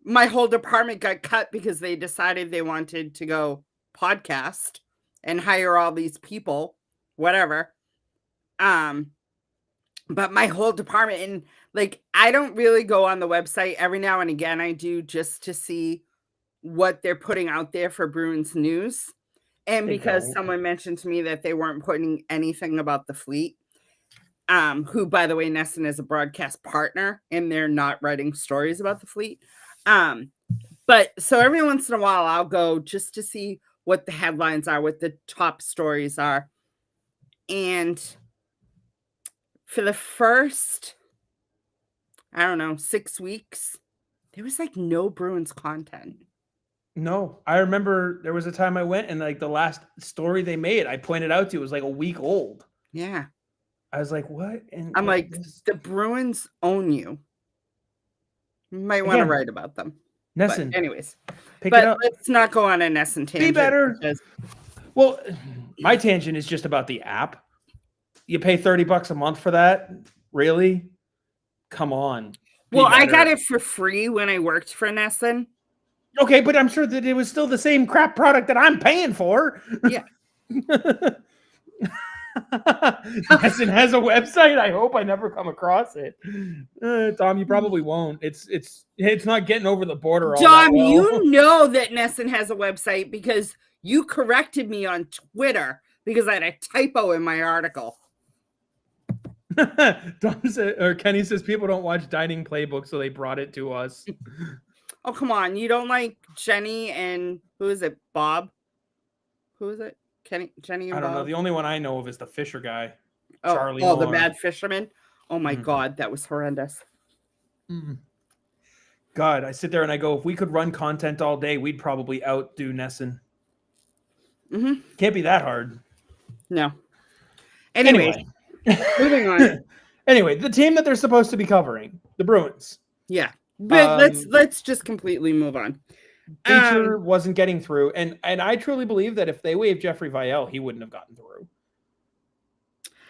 my whole department got cut because they decided they wanted to go podcast and hire all these people, whatever. But my whole department, and like, I don't really go on the website. Every now and again I do, just to see what they're putting out there for Bruins news. And because someone mentioned to me that they weren't putting anything about the Fleet, who, by the way, Nesson is a broadcast partner, and they're not writing stories about the Fleet. But so every once in a while I'll go just to see what the headlines are, what the top stories are. And for the first, I don't know, 6 weeks, there was like no Bruins content. No, I remember there was a time I went and like the last story they made, I pointed out to you, was like a week old. Yeah. I was like, what? And I'm like, the Bruins own you. You might want to write about them. Nesson. But anyways, pick it up. Let's not go on a Nesson tangent. Be better. Well, my tangent is just about the app. You pay $30 a month for that? Really? Come on. Well, I got it for free when I worked for Nesson. Okay, but I'm sure that it was still the same crap product that I'm paying for. Yeah. Nesson has a website. I hope I never come across it. Dom, you probably won't. It's not getting over the border. Dom, you know that Nesson has a website because you corrected me on Twitter because I had a typo in my article. Kenny says people don't watch Dining Playbook, so they brought it to us. Oh, come on. You don't like Jenny and who is it? Bob? Who is it? Jenny and Bob? I don't know. The only one I know of is the Fisher guy. Charlie Moore. The Mad Fisherman? Oh my God, that was horrendous. God, I sit there and I go, if we could run content all day, we'd probably outdo Nesson. Can't be that hard. No. Anyway. Moving on. Anyway, the team that they're supposed to be covering, the Bruins. Yeah. But let's just completely move on. Beecher wasn't getting through, and I truly believe that if they waived Jeffrey Vielle, he wouldn't have gotten through.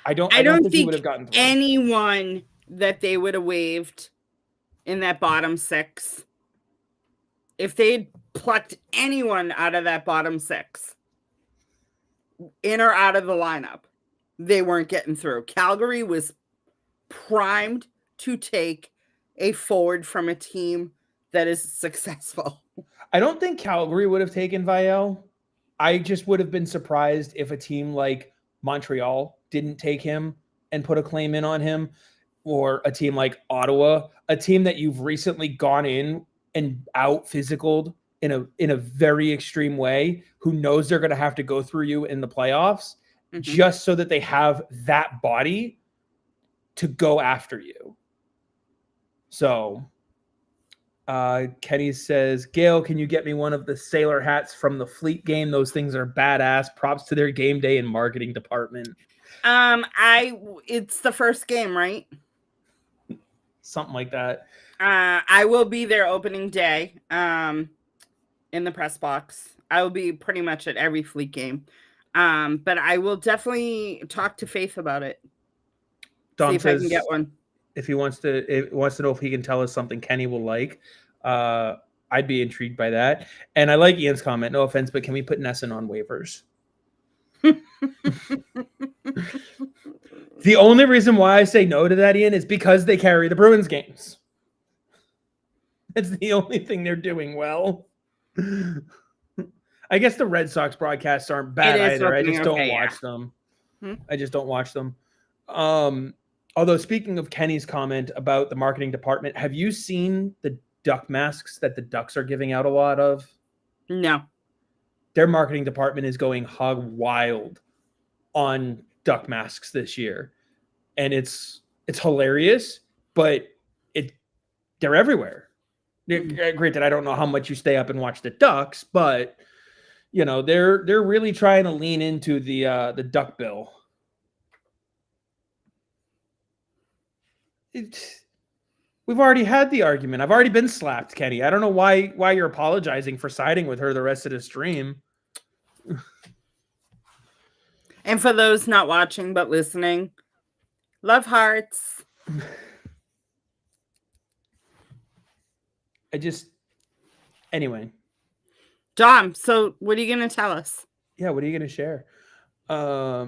I don't think he would have gotten through. Anyone that they would have waived in that bottom six, if they'd plucked anyone out of that bottom six, in or out of the lineup, they weren't getting through. Calgary was primed to take a forward from a team that is successful. I don't think Calgary would have taken Vielle. I just would have been surprised if a team like Montreal didn't take him and put a claim in on him, or a team like Ottawa, a team that you've recently gone in and out physicaled in a very extreme way, who knows they're going to have to go through you in the playoffs, just so that they have that body to go after you. So Kenny says, Gayle, can you get me one of the sailor hats from the Fleet game? Those things are badass. Props to their game day and marketing department. It's the first game, right? Something like that. I will be there opening day in the press box. I will be pretty much at every Fleet game. But I will definitely talk to Faith about it. Dom see if says, I can get one. If he wants to know if he can tell us something Kenny will like, I'd be intrigued by that. And I like Ian's comment. No offense, but can we put Nesson on waivers? The only reason why I say no to that, Ian, is because they carry the Bruins games. It's the only thing they're doing well. I guess the Red Sox broadcasts aren't bad either. I just don't watch them. I just don't watch them. Although, speaking of Kenny's comment about the marketing department, have you seen the duck masks that the Ducks are giving out a lot of? No. Their marketing department is going hog wild on duck masks this year. And it's hilarious, but they're everywhere. Granted, I don't know how much you stay up and watch the Ducks, but they're really trying to lean into the duck bill. We've already had the argument. I've already been slapped, Kenny. I don't know why you're apologizing for siding with her the rest of the stream. And for those not watching but listening, love hearts. Anyway. Dom, so what are you going to tell us? Yeah, what are you going to share? I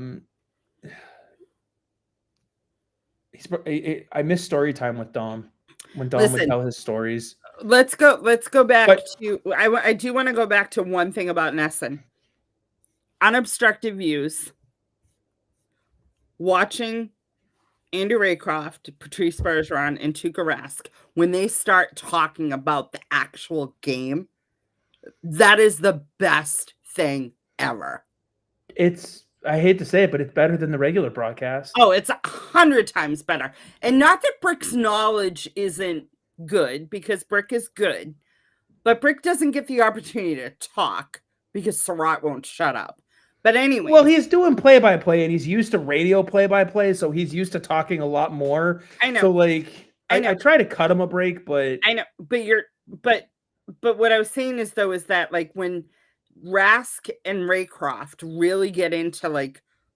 miss story time with Dom when Dom would tell his stories. Let's go back to I do want to go back to one thing about Nesson. Unobstructed views. Watching Andy Raycroft, Patrice Bergeron, and Tuukka Rask, when they start talking about the actual game, that is the best thing ever. I hate to say it, but it's better than the regular broadcast. Oh, it's 100 times better. And not that Brick's knowledge isn't good, because Brick is good, but Brick doesn't get the opportunity to talk because Surratt won't shut up. But anyway. Well, he's doing play-by-play, and he's used to radio play-by-play, so he's used to talking a lot more. I know. So, I try to cut him a break, but... I know, but what I was saying is that, when Rask and Raycroft really get into,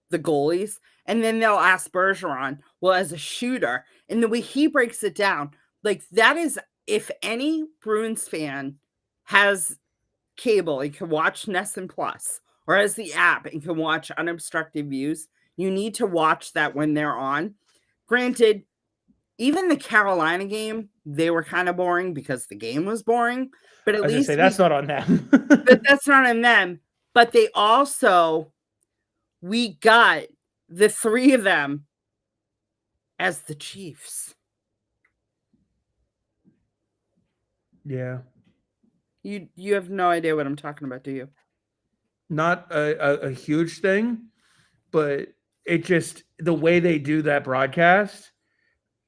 the goalies, and then they'll ask Bergeron, well, as a shooter, and the way he breaks it down, that is, if any Bruins fan has cable, he can watch Nesson Plus, or has the app and can watch Unobstructed Views, you need to watch that when they're on. Granted, even the Carolina game, they were kind of boring because the game was boring. But at least that's not on them. But that's not on them. But they also, we got the three of them as the Chiefs. Yeah. You have no idea what I'm talking about, do you? Not a huge thing, but it just, the way they do that broadcast,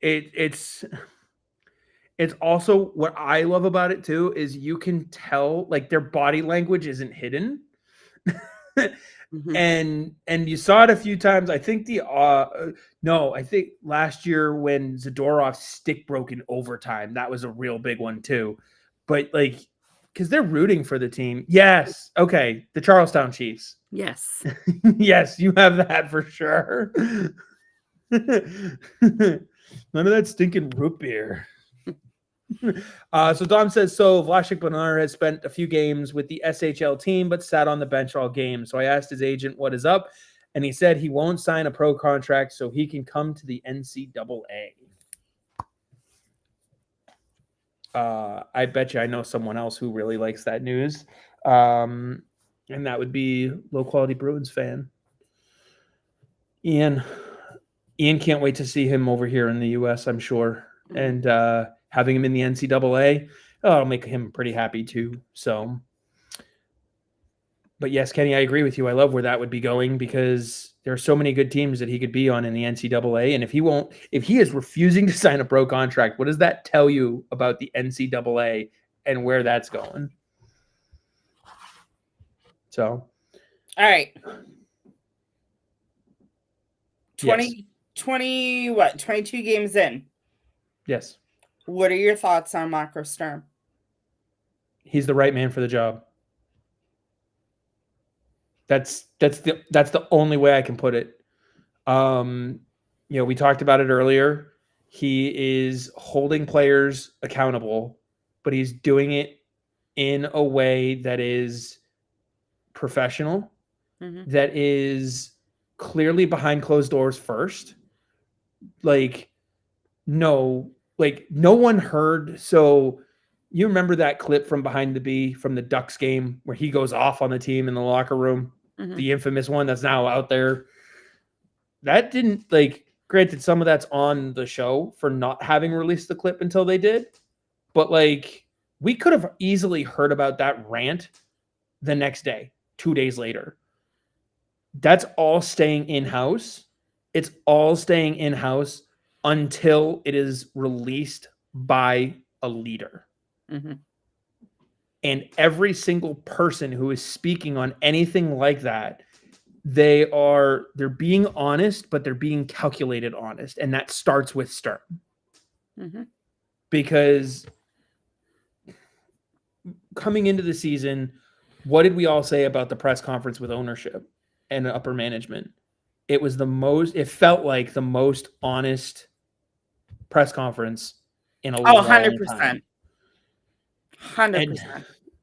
it's also, what I love about it too is you can tell their body language isn't hidden. And you saw it a few times. I think I think last year when Zadorov's stick broke in overtime, that was a real big one too. But because they're rooting for the team. Yes. Okay. The Charlestown Chiefs. Yes. Yes, you have that for sure. None of that stinking root beer. So Dom says, Vlasic Bonar has spent a few games with the SHL team, but sat on the bench all game. So I asked his agent what is up, and he said he won't sign a pro contract so he can come to the NCAA. I bet you I know someone else who really likes that news. And that would be low-quality Bruins fan. Ian can't wait to see him over here in the U.S., I'm sure. And having him in the NCAA, it'll make him pretty happy too. So, but yes, Kenny, I agree with you. I love where that would be going because there are so many good teams that he could be on in the NCAA. And if he is refusing to sign a pro contract, what does that tell you about the NCAA and where that's going? So, all right. 22 games in. Yes. What are your thoughts on Marco Sturm? He's the right man for the job. That's the only way I can put it. We talked about it earlier. He is holding players accountable, but he's doing it in a way that is professional, that is clearly behind closed doors first. No one heard. So you remember that clip from Behind the B from the Ducks game where he goes off on the team in the locker room, the infamous one that's now out there. That didn't granted, some of that's on the show for not having released the clip until they did. But we could have easily heard about that rant the next day, 2 days later. That's all staying in-house. It's all staying in-house until it is released by a leader. And every single person who is speaking on anything like that, they're being honest, but they're being calculated honest. And that starts with Sturm. Because coming into the season, what did we all say about the press conference with ownership and upper management? It felt like the most honest press conference in a long 100%. time. 100%. And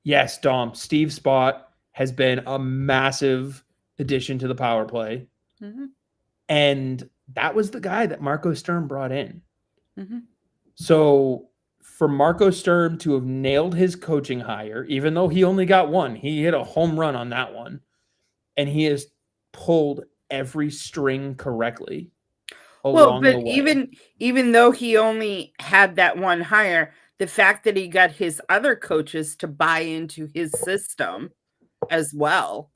yes, Dom, Steve Spott has been a massive addition to the power play. And that was the guy that Marco Sturm brought in. So for Marco Sturm to have nailed his coaching hire, even though he only got one, he hit a home run on that one. And he has pulled every string correctly along the way. Even though he only had that one hire, the fact that he got his other coaches to buy into his system as well.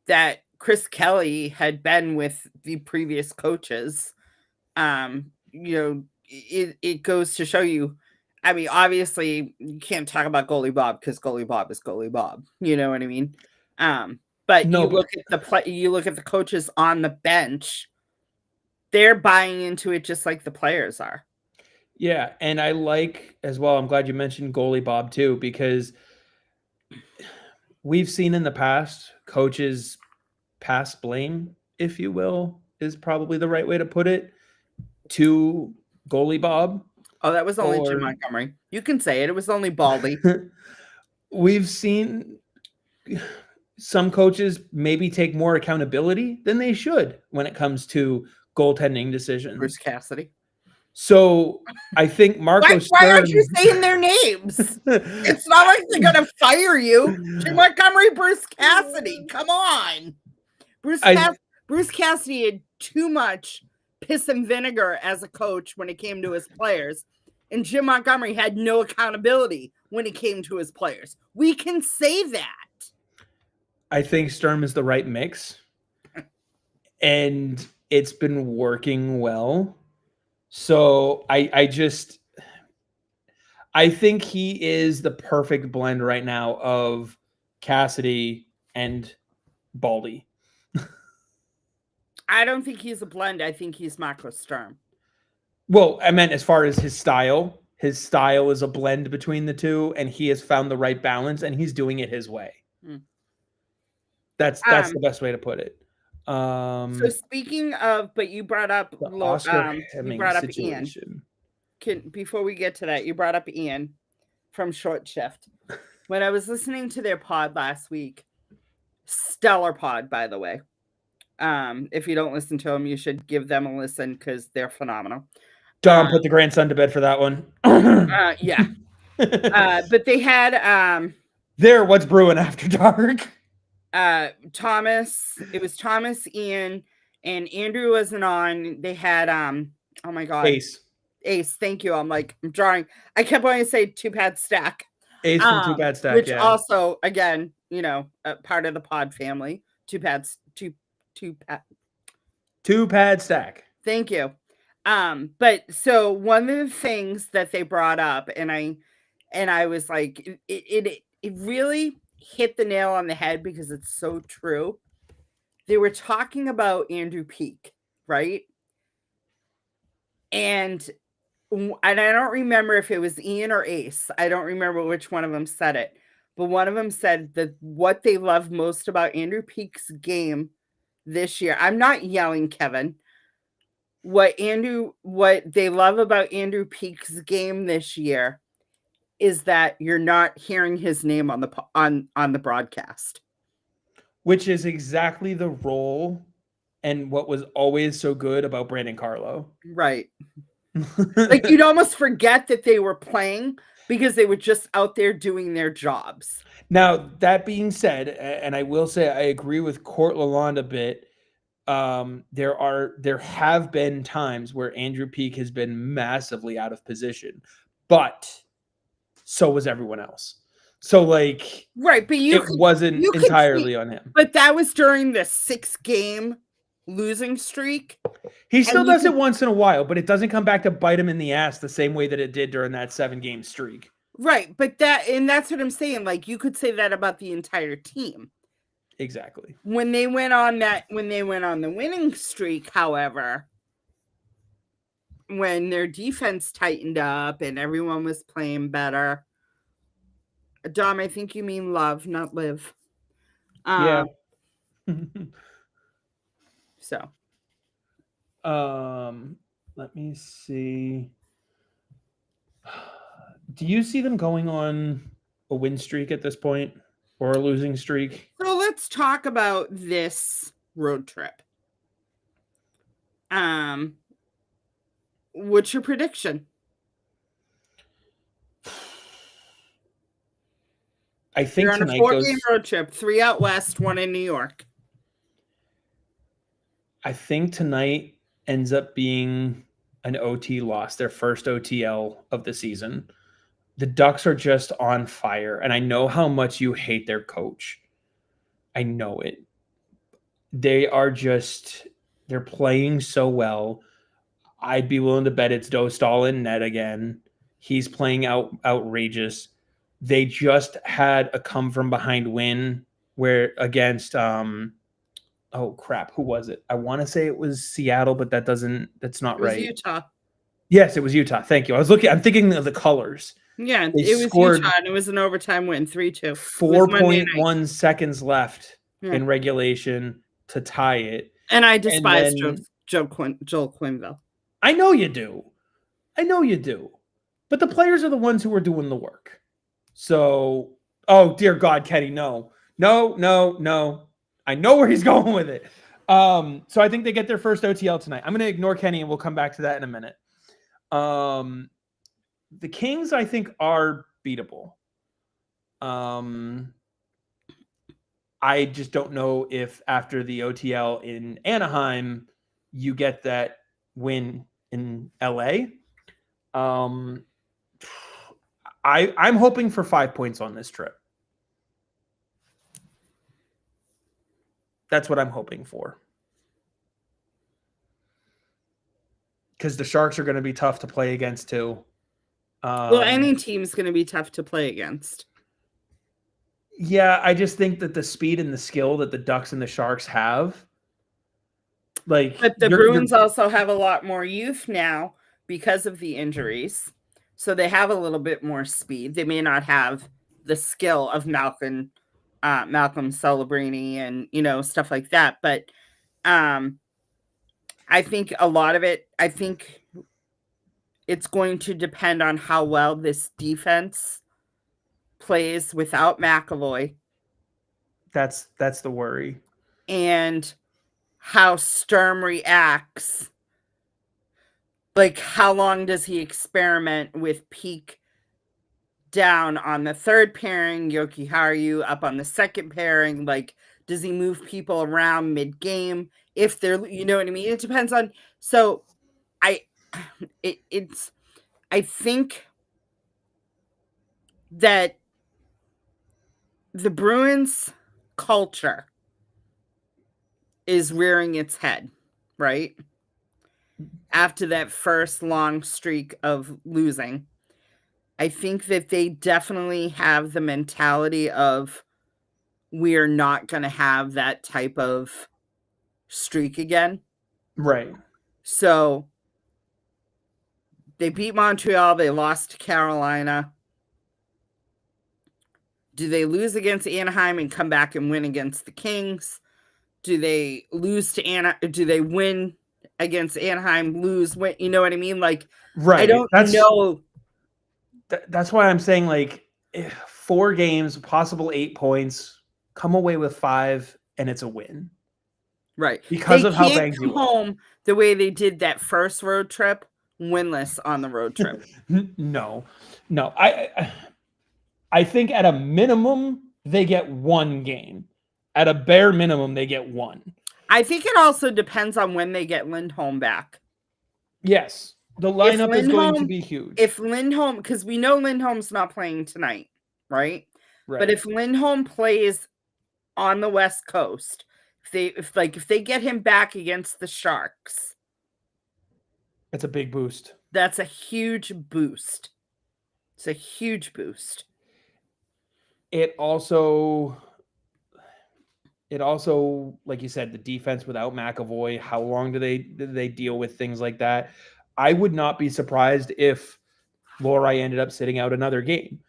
That Chris Kelly had been with the previous coaches. It goes to show you. I mean, obviously, you can't talk about Goalie Bob because Goalie Bob is Goalie Bob. You know what I mean? But you look at the coaches on the bench, they're buying into it just like the players are. Yeah, and I like as well, I'm glad you mentioned Goalie Bob too, because we've seen in the past coaches pass blame, if you will, is probably the right way to put it, to Goalie Bob. Oh, that was only Jim Montgomery. You can say it. It was only Baldy. We've seen some coaches maybe take more accountability than they should when it comes to goaltending decisions. Bruce Cassidy. So I think Marco Sturm... Why aren't you saying their names? It's not like they're going to fire you. Jim Montgomery, Bruce Cassidy. Come on. Bruce Cassidy had too much piss and vinegar as a coach when it came to his players. And Jim Montgomery had no accountability when it came to his players. We can say that. I think Sturm is the right mix. And it's been working well. So I think he is the perfect blend right now of Cassidy and Baldy. I don't think he's a blend. I think he's Marco Sturm. Well, I meant as far as his style. His style is a blend between the two, and he has found the right balance, and he's doing it his way. That's the best way to put it. So speaking of, but you brought up situation. Ian. Before we get to that, you brought up Ian from Short Shift. When I was listening to their pod last week, stellar pod, by the way. If you don't listen to them, you should give them a listen because they're phenomenal. Dom put the grandson to bed for that one. Yeah. But they had What's Bruin after dark? Thomas. It was Thomas, Ian, and Andrew wasn't on. They had oh my god. Ace, thank you. I'm drawing. I kept wanting to say two pad stack. Ace from Two Pad Stack, which also, again, part of the pod family. Two pad stack. Thank you. But so one of the things that they brought up, and I was like, it really hit the nail on the head because it's so true. They were talking about Andrew Peeke, right? And I don't remember if it was Ian or Ace. I don't remember which one of them said it. But one of them said that what they love most about Andrew Peake's game this year. I'm not yelling, Kevin. What they love about Andrew Peake's game this year is that you're not hearing his name on the broadcast. Which is exactly the role and what was always so good about Brandon Carlo. Right. Like you'd almost forget that they were playing because they were just out there doing their jobs. Now, that being said, and I will say I agree with Court Lalonde a bit. There have been times where Andrew Peeke has been massively out of position, but so was everyone else. So like, right, but it wasn't entirely on him. But that was during the 6-game losing streak. He still does it once in a while, but it doesn't come back to bite him in the ass the same way that it did during that 7-game streak. Right, but that's what I'm saying. Like you could say that about the entire team. Exactly. When they went on the winning streak, however, when their defense tightened up and everyone was playing better. Dom, I think you mean love, not live. Yeah. So. Let me see. Do you see them going on a win streak at this point or a losing streak? So let's talk about this road trip. What's your prediction? I think you're on a 4-game road trip, 3 out west, 1 in New York. I think tonight ends up being an OT loss, their first OTL of the season. The Ducks are just on fire, and I know how much you hate their coach. I know it. They're playing so well. I'd be willing to bet it's Dostal in net again. He's playing outrageous. They just had a come from behind win where against oh crap, who was it? I want to say it was Seattle, but that's not right. Utah. Yes, it was Utah. Thank you. I'm thinking of the colors. Yeah, it was Utah, and it was an overtime win, 3-2. 4.1 seconds left in regulation to tie it. And I despise Joel Quenneville. I know you do. But the players are the ones who are doing the work. So, oh dear God, Kenny, no. I know where he's going with it. So I think they get their first OTL tonight. I'm going to ignore Kenny, and we'll come back to that in a minute. The Kings, I think, are beatable. I just don't know if after the OTL in Anaheim, you get that win in LA. I'm hoping for 5 points on this trip. That's what I'm hoping for. Because the Sharks are going to be tough to play against too. Well, any team's going to be tough to play against. Yeah, I just think that the speed and the skill that the Ducks and the Sharks have, but the Bruins also have a lot more youth now because of the injuries, so they have a little bit more speed. They may not have the skill of Malcolm Celebrini and stuff like that, but I think a lot of it. I think it's going to depend on how well this defense plays without McAvoy. That's the worry. And how Sturm reacts. Like, how long does he experiment with Peeke down on the third pairing, Yoki Haru up on the second pairing? Like, does he move people around mid-game? If they're, you know what I mean? It depends on. So, I think that the Bruins culture is rearing its head, right? After that first long streak of losing. I think that they definitely have the mentality of, we're not going to have that type of streak again. Right. So they beat Montreal. They lost to Carolina. Do they lose against Anaheim and come back and win against the Kings? Do they lose to Anaheim? Do they win against Anaheim, lose, win? You know what I mean? Like, right. I don't know. That's why I'm saying, like, 4 games, possible 8 points, come away with 5, and it's a win. Right. Because of how banged you home the way they did that first road trip, winless on the road trip. No. I think at a minimum, they get 1 game. At a bare minimum, they get 1. I think it also depends on when they get Lindholm back. Yes. The lineup is going to be huge. If Lindholm, because we know Lindholm's not playing tonight, right? But if Lindholm plays on the West Coast, if they get him back against the Sharks, that's a big boost. That's a huge boost. It's a huge boost. It also, like you said, the defense without McAvoy, how long do they deal with things like that? I would not be surprised if Lori ended up sitting out another game.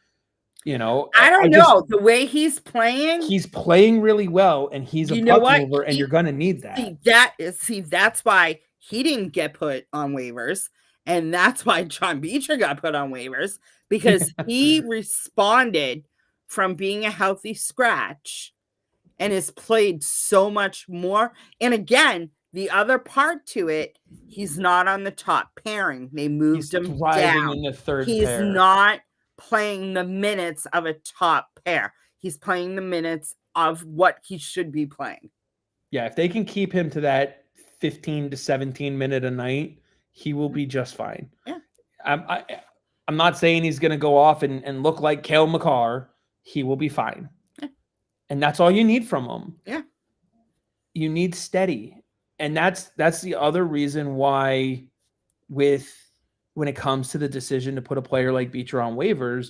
You know, I don't know. The way he's playing really well, and he's a puck mover, and you're going to need that. That's why he didn't get put on waivers, and that's why John Beecher got put on waivers, because he responded from being a healthy scratch and has played so much more. And again, the other part to it, he's not on the top pairing. They moved him down in the third pair. He's not playing the minutes of a top pair. He's playing the minutes of what he should be playing. Yeah, if they can keep him to that 15 to 17 minute a night, he will be just fine. Yeah. I'm not saying he's going to go off and look like Cale Makar. He will be fine. Yeah. And that's all you need from him. Yeah. You need steady. And that's the other reason why when it comes to the decision to put a player like Beecher on waivers,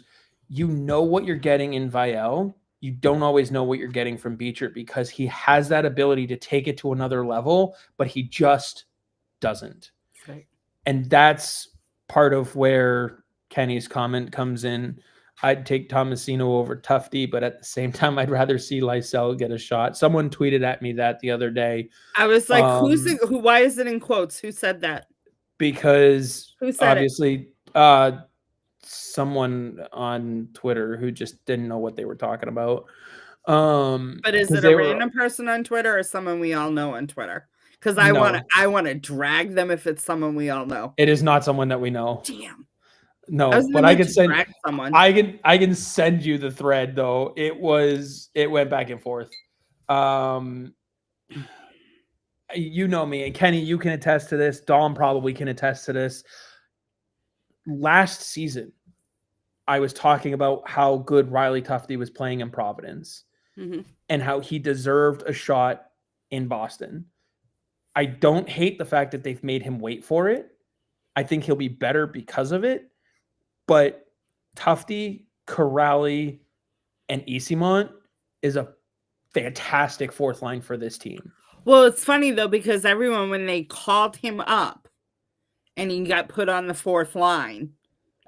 you know what you're getting in Vial. You don't always know what you're getting from Beecher, because he has that ability to take it to another level, but he just doesn't. Right. And that's part of where Kenny's comment comes in. I'd take Tomasino over Tufte, but at the same time, I'd rather see Lysell get a shot. Someone tweeted at me that the other day. I was like, who? Why is it in quotes? Who said that? Because who said obviously someone on Twitter who just didn't know what they were talking about. But is it a random person on Twitter or someone we all know on Twitter? Because I want to drag them if it's someone we all know. It is not someone that we know. Damn. No, but I can send someone. I can send you the thread though. It went back and forth. You know me, and Kenny, you can attest to this. Dom probably can attest to this. Last season, I was talking about how good Riley Tufte was playing in Providence, and how he deserved a shot in Boston. I don't hate the fact that they've made him wait for it. I think he'll be better because of it. But Tufte, Corrali, and Esimont is a fantastic fourth line for this team. Well, it's funny, though, because everyone, when they called him up and he got put on the fourth line,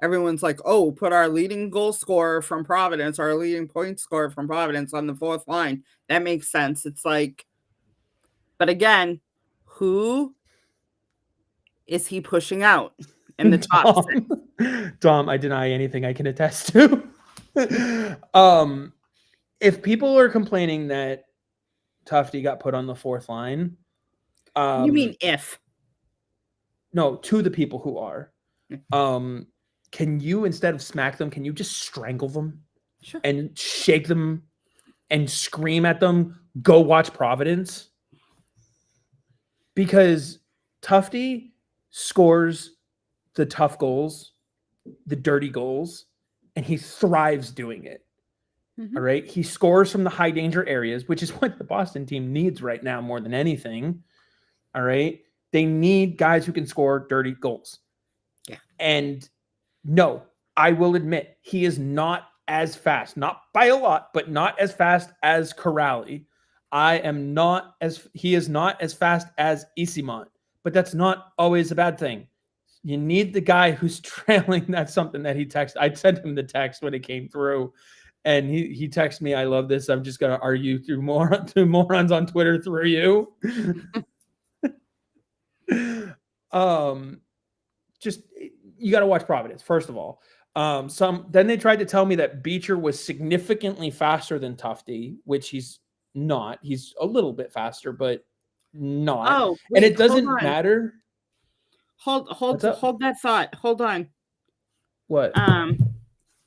everyone's like, oh, put our leading goal scorer from Providence, our leading point scorer from Providence on the fourth line. That makes sense. It's like, but again, who is he pushing out in the top six? Dom, I deny anything I can attest to. If people are complaining that Tufte got put on the fourth line. You mean if? No, to the people who are. can you, instead of smack them, can you just strangle them? Sure. And shake them and scream at them, go watch Providence? Because Tufte scores the tough goals, the dirty goals, and he thrives doing it. Mm-hmm. All right. He scores from the high danger areas, which is what the Boston team needs right now more than anything. All right. They need guys who can score dirty goals. Yeah. And no, I will admit, he is not as fast, not by a lot, but not as fast as Corrali. He is not as fast as Isimont, but that's not always a bad thing. You need the guy who's trailing. That's something that he texted. I sent him the text when it came through, and he texted me, "I love this. I'm just gonna argue through morons on Twitter through you." Just you got to watch Providence first of all. Then they tried to tell me that Beecher was significantly faster than Tufte, which he's not. He's a little bit faster, but not. Oh, wait, and it doesn't matter. Hold that thought. Hold on. What?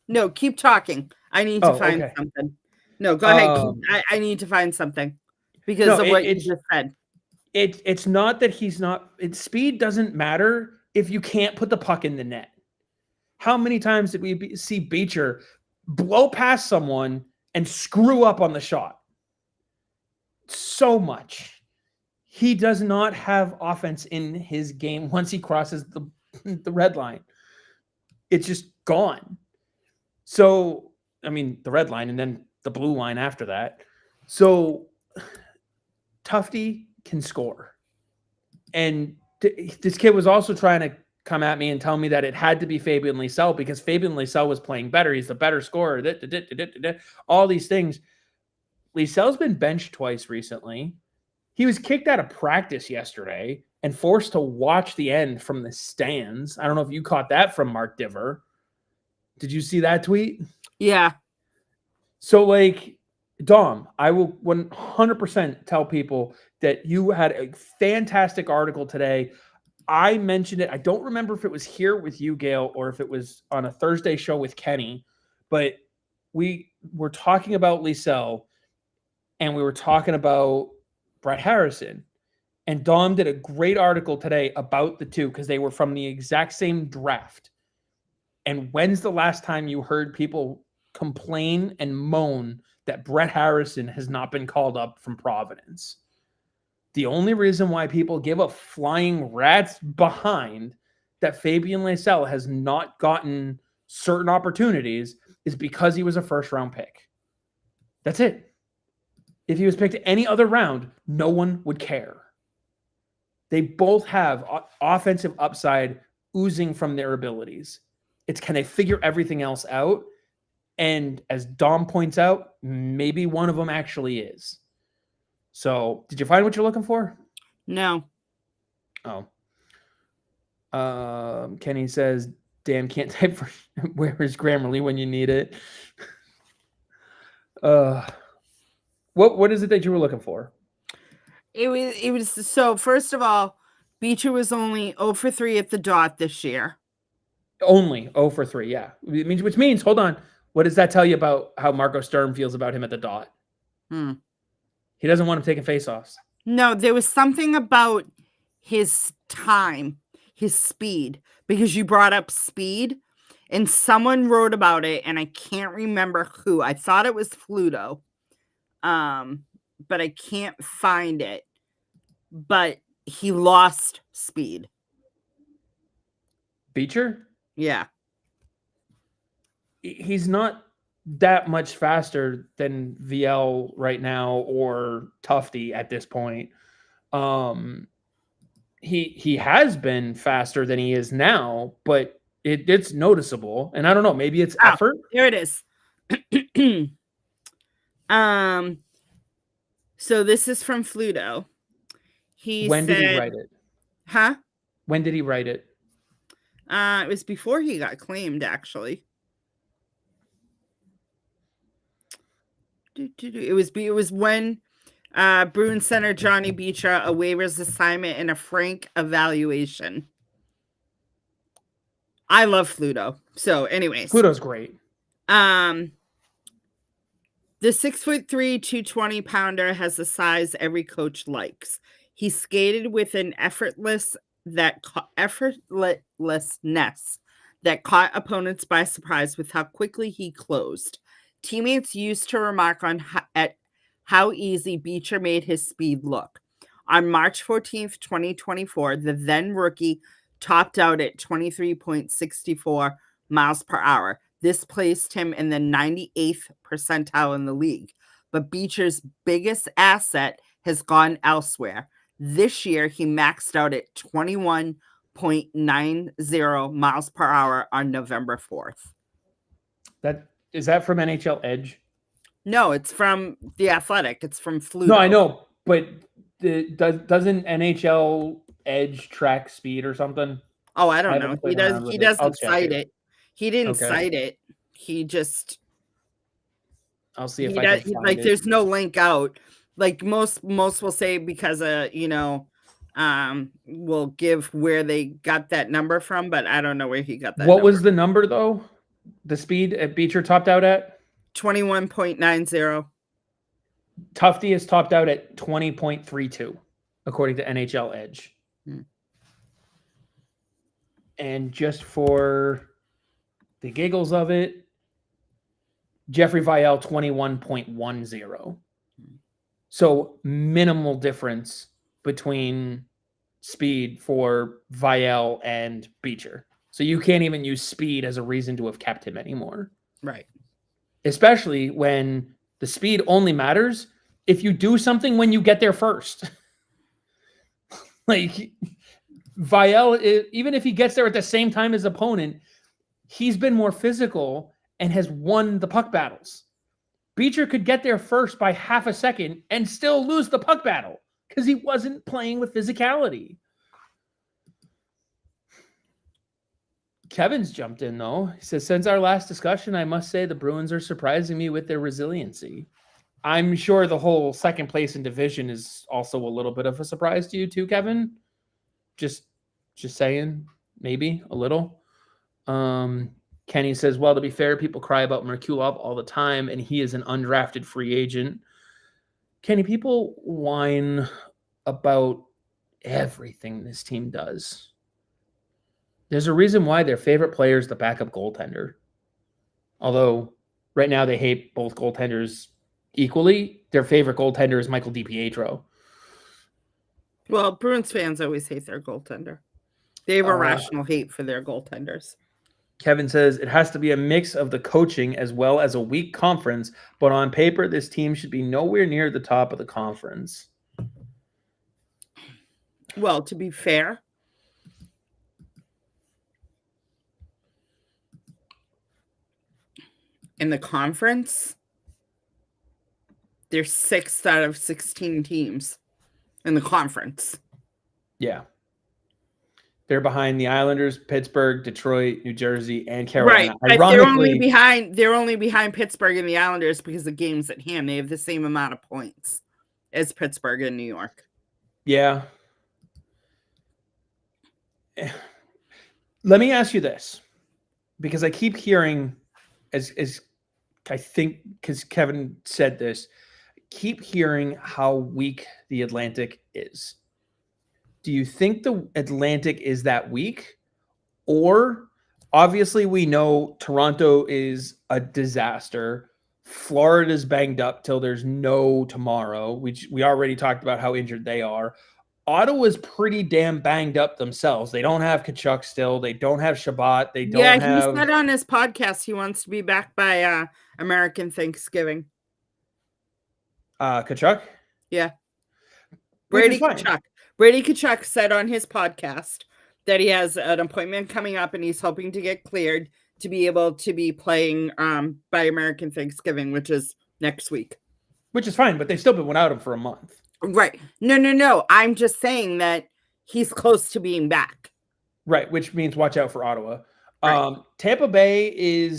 No, keep talking. I need to find something. No, go ahead. I need to find something because of what you just said. It's not that he's not. Speed doesn't matter if you can't put the puck in the net. How many times did we see Beecher blow past someone and screw up on the shot? So much. He does not have offense in his game once he crosses the red line. It's just gone. So, I mean, the red line and then the blue line after that. So, Tufte can score. And this kid was also trying to come at me and tell me that it had to be Fabien Lysell because Fabien Lysell was playing better. He's the better scorer. All these things. Lysell's been benched twice recently. He was kicked out of practice yesterday and forced to watch the end from the stands. I don't know if you caught that from Mark Diver. Did you see that tweet? Yeah. So, like, Dom, I will 100% tell people that you had a fantastic article today. I mentioned it. I don't remember if it was here with you, Gayle, or if it was on a Thursday show with Kenny, but we were talking about Lysell and we were talking about Brett Harrison. And Dom did a great article today about the two because they were from the exact same draft. And when's the last time you heard people complain and moan that Brett Harrison has not been called up from Providence? The only reason why people give a flying rat's behind that Fabien Lysell has not gotten certain opportunities is because he was a first-round pick. That's it. If he was picked any other round, no one would care. They both have offensive upside oozing from their abilities. It's can they figure everything else out? And as Dom points out, maybe one of them actually is. So, did you find what you're looking for? No. Oh. Kenny says, damn, can't type for where is Grammarly when you need it. What is it that you were looking for? It was so first of all, Beecher was only 0 for 3 at the dot this year. Only 0 for 3, yeah. Which means, hold on, what does that tell you about how Marco Sturm feels about him at the dot? He doesn't want him taking faceoffs. No, there was something about his time, his speed, because you brought up speed, and someone wrote about it, and I can't remember who. I thought it was Fluto, but I can't find it. But he lost speed. Beecher? Yeah. He's not that much faster than VL right now or Tufte at this point. He has been faster than he is now, but it's noticeable. And I don't know, maybe it's effort. There it is. So this is from Fluto. When did he write it? Huh? When did he write it? It was before he got claimed, actually. It was when Bruin center Johnny Beecher a waivers assignment and a frank evaluation. I love Fluto. So, anyways. Pluto's great. The 6'3", 220-pounder has the size every coach likes. He skated with an effortlessness that caught opponents by surprise with how quickly he closed. Teammates used to remark at how easy Beecher made his speed look. On March 14th, 2024, the then rookie topped out at 23.64 miles per hour. This placed him in the 98th percentile in the league. But Beecher's biggest asset has gone elsewhere. This year, he maxed out at 21.90 miles per hour on November 4th. Is that from NHL Edge? No, it's from The Athletic. It's from Fluto. No, I know, but doesn't NHL Edge track speed or something? Oh, I don't know. He does. He doesn't cite it. He didn't cite it. He just. I'll see if I can find it. There's no link out. Like most will say because will give where they got that number from, but I don't know where he got that. What was the number though? The speed at Beecher topped out at 21.90. Tufte is topped out at 20.32, according to NHL Edge. And just for the giggles of it, Jeffrey Vial 21.10. So minimal difference between speed for Vial and Beecher. So you can't even use speed as a reason to have kept him anymore. Right. Especially when the speed only matters if you do something when you get there first. Like Vial, even if he gets there at the same time as opponent, he's been more physical and has won the puck battles. Beecher could get there first by half a second and still lose the puck battle because he wasn't playing with physicality. Kevin's jumped in, though. He says, since our last discussion, I must say the Bruins are surprising me with their resiliency. I'm sure the whole second place in division is also a little bit of a surprise to you too, Kevin. Just saying, maybe a little. Kenny says, well, to be fair, people cry about Merkulov all the time, and he is an undrafted free agent. Kenny, people whine about everything this team does. There's a reason why their favorite player is the backup goaltender. Although right now they hate both goaltenders equally, their favorite goaltender is Michael DiPietro. Well, Bruins fans always hate their goaltender. They have a rational hate for their goaltenders. Kevin says it has to be a mix of the coaching as well as a weak conference, but on paper, this team should be nowhere near the top of the conference. Well, to be fair, in the conference, there's 6 out of 16 teams in the conference. Yeah. They're behind the Islanders, Pittsburgh, Detroit, New Jersey, and Carolina. Right. But they're only behind Pittsburgh and the Islanders because the games at hand. They have the same amount of points as Pittsburgh and New York. Yeah. Let me ask you this, because I keep hearing, as I think, because Kevin said this, keep hearing how weak the Atlantic is. Do you think the Atlantic is that weak? Or obviously we know Toronto is a disaster. Florida's banged up till there's no tomorrow. We already talked about how injured they are. Ottawa's pretty damn banged up themselves. They don't have Tkachuk still. They don't have Shabbat. They don't have... Yeah, he said on his podcast he wants to be back by American Thanksgiving. Tkachuk? Yeah. Brady Tkachuk said on his podcast that he has an appointment coming up and he's hoping to get cleared to be able to be playing by American Thanksgiving, which is next week. Which is fine, but they've still been without him for a month. Right. No. I'm just saying that he's close to being back. Right, which means watch out for Ottawa. Right. Tampa Bay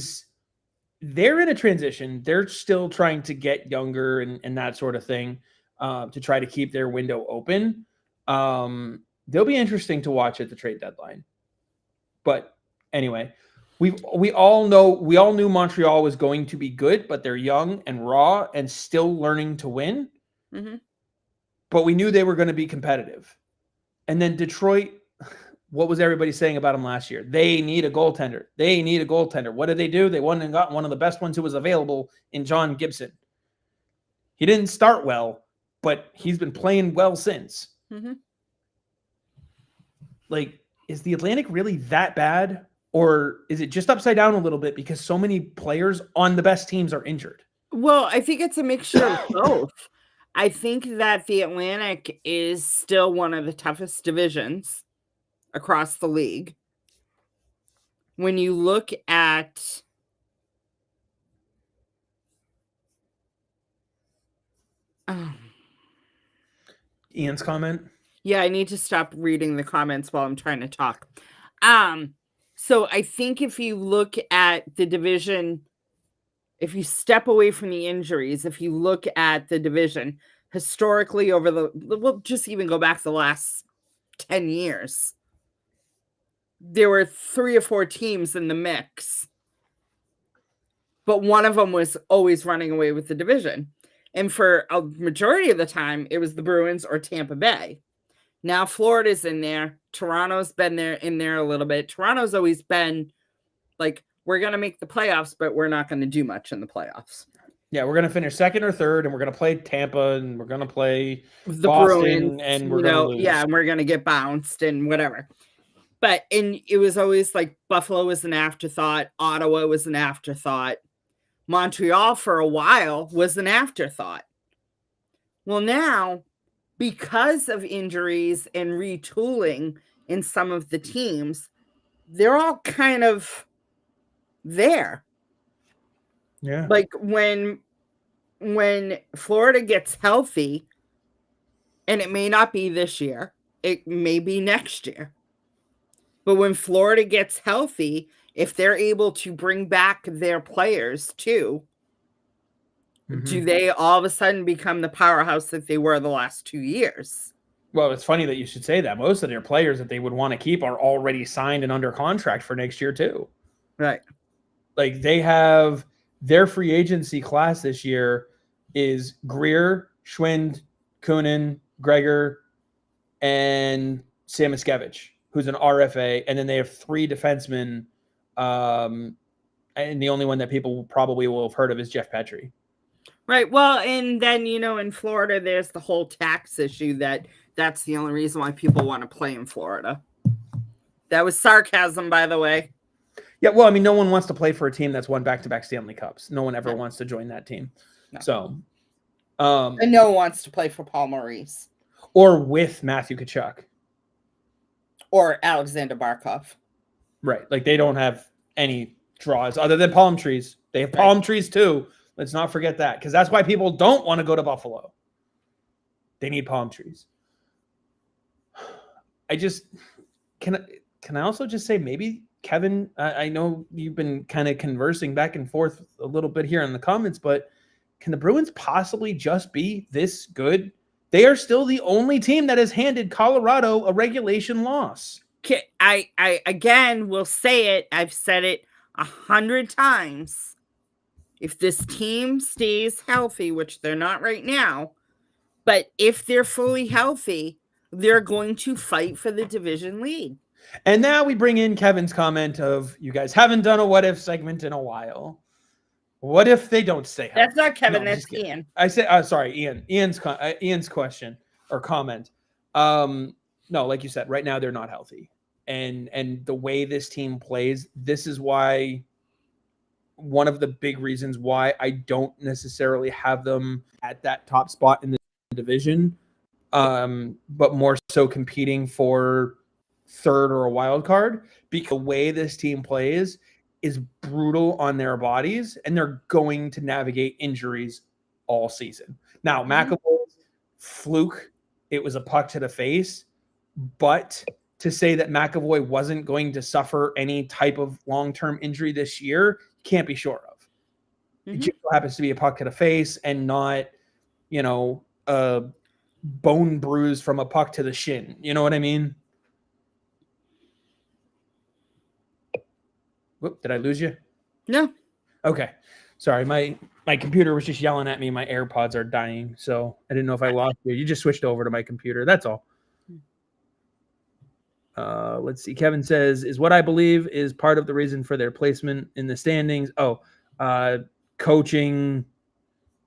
they're in a transition. They're still trying to get younger and that sort of thing to try to keep their window open. They'll be interesting to watch at the trade deadline. But anyway, we all knew Montreal was going to be good, but they're young and raw and still learning to win. Mm-hmm. But we knew they were going to be competitive. And then Detroit, what was everybody saying about them last year? They need a goaltender. They need a goaltender. What did they do? They went and got one of the best ones who was available in John Gibson. He didn't start well, but he's been playing well since. Mm-hmm. Like, is the Atlantic really that bad? Or is it just upside down a little bit because so many players on the best teams are injured? Well, I think it's a mixture of both. I think that the Atlantic is still one of the toughest divisions across the league. When you look at Ian's comment. Yeah, I need to stop reading the comments while I'm trying to talk. So I think if you look at the division, if you step away from the injuries, if you look at the division historically we'll just even go back the last 10 years, there were 3 or 4 teams in the mix, but one of them was always running away with the division. And for a majority of the time, it was the Bruins or Tampa Bay. Now Florida's in there. Toronto's been in there a little bit. Toronto's always been like, we're going to make the playoffs, but we're not going to do much in the playoffs. Yeah, we're going to finish second or third, and we're going to play Tampa, and we're going to play the Boston, Bruins, and we're going to lose. Yeah, and we're going to get bounced and whatever. But it was always like Buffalo was an afterthought. Ottawa was an afterthought. Montreal for a while was an afterthought. Well, now, because of injuries and retooling in some of the teams, they're all kind of there. Yeah. Like when Florida gets healthy, and it may not be this year, it may be next year. But when Florida gets healthy, if they're able to bring back their players too, do they all of a sudden become the powerhouse that they were the last 2 years? Well, it's funny that you should say that. Most of their players that they would want to keep are already signed and under contract for next year too. Right. Like they have their free agency class this year is Greer, Schwind, Kunin, Gregor, and Samoskevich, who's an RFA. And then they have 3 defensemen. And the only one that people probably will have heard of is Jeff Petrie. Right. Well, and then, in Florida, there's the whole tax issue that's the only reason why people want to play in Florida. That was sarcasm, by the way. Yeah, well, I mean, no one wants to play for a team that's won back-to-back Stanley Cups. No one ever wants to join that team. No. So, and no one wants to play for Paul Maurice. Or with Matthew Tkachuk. Or Alexander Barkov. Right. Like, they don't have any draws other than palm trees. They have palm trees, too. Let's not forget that, because that's why people don't want to go to Buffalo. They need palm trees. Can I also just say maybe, Kevin, I know you've been kind of conversing back and forth a little bit here in the comments, but can the Bruins possibly just be this good? They are still the only team that has handed Colorado a regulation loss. I again will say it. I've said it 100 times. If this team stays healthy, which they're not right now, but if they're fully healthy, they're going to fight for the division lead. And now we bring in Kevin's comment of, you guys haven't done a what if segment in a while. What if they don't stay healthy? That's not Kevin, that's Ian. I said, sorry, Ian. Ian's question or comment. No, like you said, right now they're not healthy. And the way this team plays, this is why one of the big reasons why I don't necessarily have them at that top spot in the division, but more so competing for third or a wild card, because the way this team plays is brutal on their bodies, and they're going to navigate injuries all season. Now, McAvoy's fluke, it was a puck to the face, but to say that McAvoy wasn't going to suffer any type of long-term injury this year, can't be sure of. It just happens to be a puck to the face and not, a bone bruise from a puck to the shin. You know what I mean? Whoop, did I lose you? No. Okay. Sorry, my computer was just yelling at me. My AirPods are dying, so I didn't know if I lost you. You just switched over to my computer. That's all. Let's see. Kevin says, is what I believe is part of the reason for their placement in the standings. Coaching.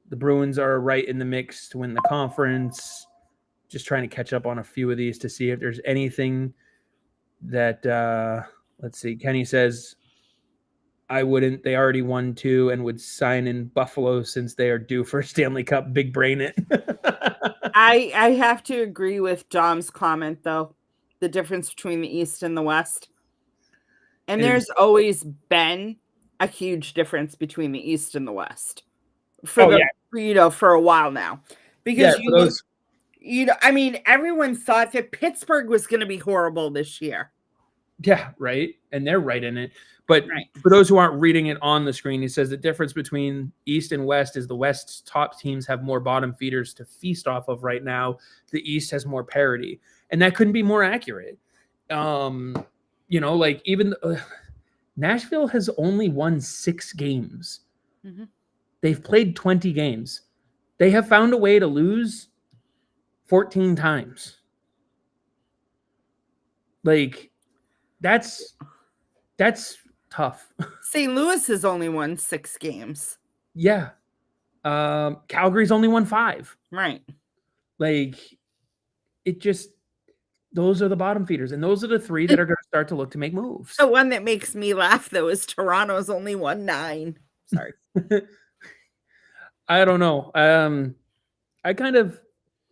The Bruins are right in the mix to win the conference. Just trying to catch up on a few of these to see if there's anything that let's see. Kenny says, I wouldn't. They already won 2 and would sign in Buffalo since they are due for Stanley Cup. Big brain it. I have to agree with Dom's comment, though. The difference between the East and the West. And there's always been a huge difference between the East and the West for a while now. Because everyone thought that Pittsburgh was going to be horrible this year. Yeah, right. And they're right in it. But for those who aren't reading it on the screen, he says the difference between East and West is the West's top teams have more bottom feeders to feast off of right now. The East has more parity. And that couldn't be more accurate. Even Nashville has only won 6 games. Mm-hmm. They've played 20 games. They have found a way to lose 14 times. That's tough. St. Louis has only won 6 games. Yeah. Calgary's only won 5. Right. Those are the bottom feeders, and those are the 3 that are going to start to look to make moves. The one that makes me laugh, though, is Toronto's only won 9. Sorry. I don't know. I kind of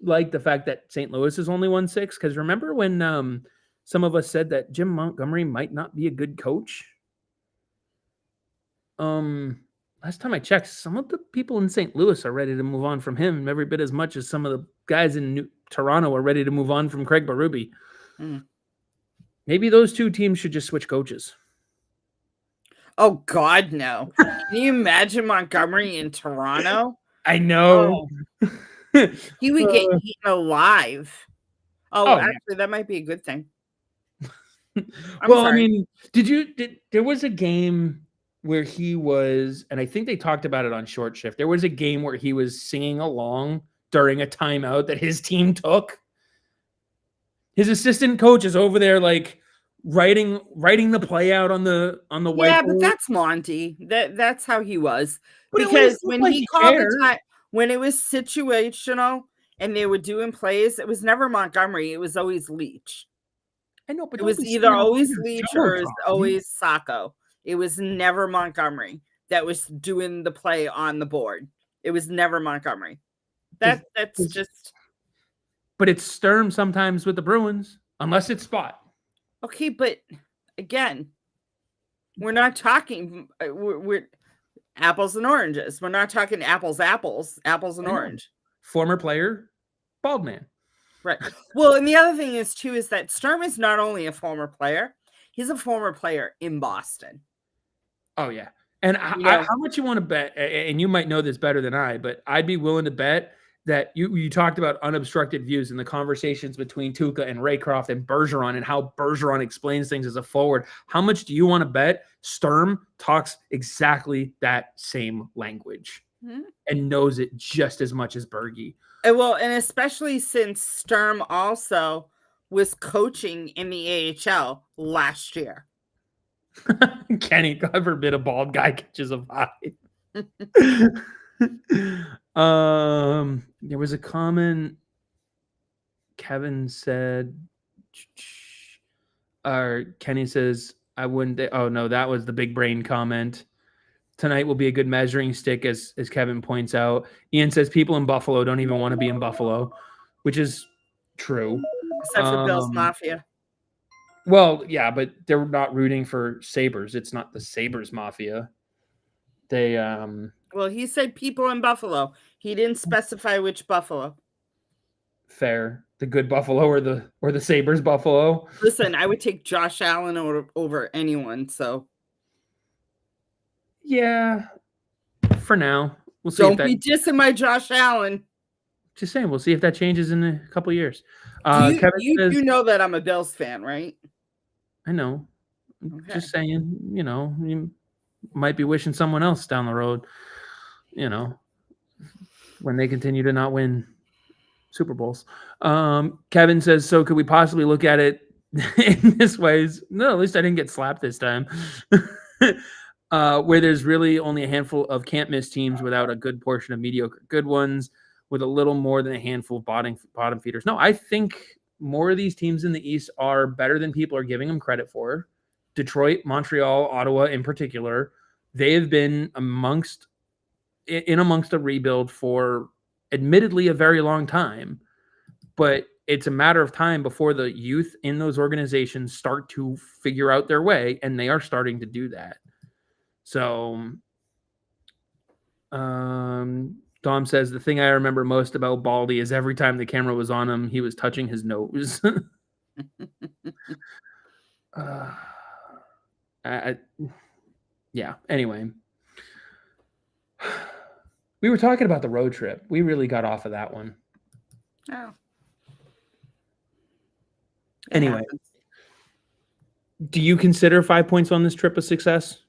like the fact that St. Louis has only won 6, because remember when some of us said that Jim Montgomery might not be a good coach? Last time I checked, some of the people in St. Louis are ready to move on from him every bit as much as some of the guys in Toronto are ready to move on from Craig Berube. Maybe those 2 teams should just switch coaches. Oh, God, no. Can you imagine Montgomery in Toronto? I know. He would get eaten alive. Actually, that might be a good thing. There was a game where he was, and I think they talked about it on Short Shift. There was a game where he was singing along during a timeout that his team took. His assistant coach is over there writing the play out on the whiteboard. Yeah, but that's Monty. That's how he was. Because when he called the time, when it was situational and they were doing plays, it was never Montgomery. It was always Leach. I know, but it was either always Leach or it was always Sacco. It was never Montgomery that was doing the play on the board. It was never Montgomery. That's just. But it's Sturm sometimes with the Bruins, unless it's Spot. Okay, but again, we're not talking. We're apples and oranges. We're not talking apples and orange. Former player, bald man. Right. Well, and the other thing is that Sturm is not only a former player, he's a former player in Boston. Oh, yeah. And how much you want to bet, and you might know this better than I, but I'd be willing to bet that you talked about unobstructed views in the conversations between Tuukka and Raycroft and Bergeron and how Bergeron explains things as a forward. How much do you want to bet Sturm talks exactly that same language and knows it just as much as Bergie? Well, and especially since Sturm also was coaching in the AHL last year. Kenny, God forbid a bald guy catches a vibe. There was a comment Kevin said, or Kenny says, I wouldn't. Oh, no, that was the big brain comment. Tonight will be a good measuring stick, as Kevin points out. Ian says people in Buffalo don't even want to be in Buffalo, which is true. Except for Bill's Mafia. Well, yeah, but they're not rooting for Sabres. It's not the Sabres Mafia. They Well, he said people in Buffalo. He didn't specify which Buffalo. Fair. The good Buffalo or the Sabres Buffalo. Listen, I would take Josh Allen over anyone, so. Yeah. For now. We'll see. Don't be dissing my Josh Allen. Just saying, we'll see if that changes in a couple of years. You know that I'm a Bills fan, right? I know. Just saying, you might be wishing someone else down the road, when they continue to not win Super Bowls. Kevin says, so could we possibly look at it in this way? No, at least I didn't get slapped this time. Where there's really only a handful of can't miss teams without a good portion of mediocre good ones, with a little more than a handful of bottom feeders. No, I think more of these teams in the East are better than people are giving them credit for. Detroit, Montreal, Ottawa in particular, they have been amongst a rebuild for admittedly a very long time, but it's a matter of time before the youth in those organizations start to figure out their way, and they are starting to do that. So Dom says, the thing I remember most about Baldy is every time the camera was on him, he was touching his nose. Yeah, anyway. We were talking about the road trip. We really got off of that one. Oh. Anyway, do you consider 5 points on this trip a success?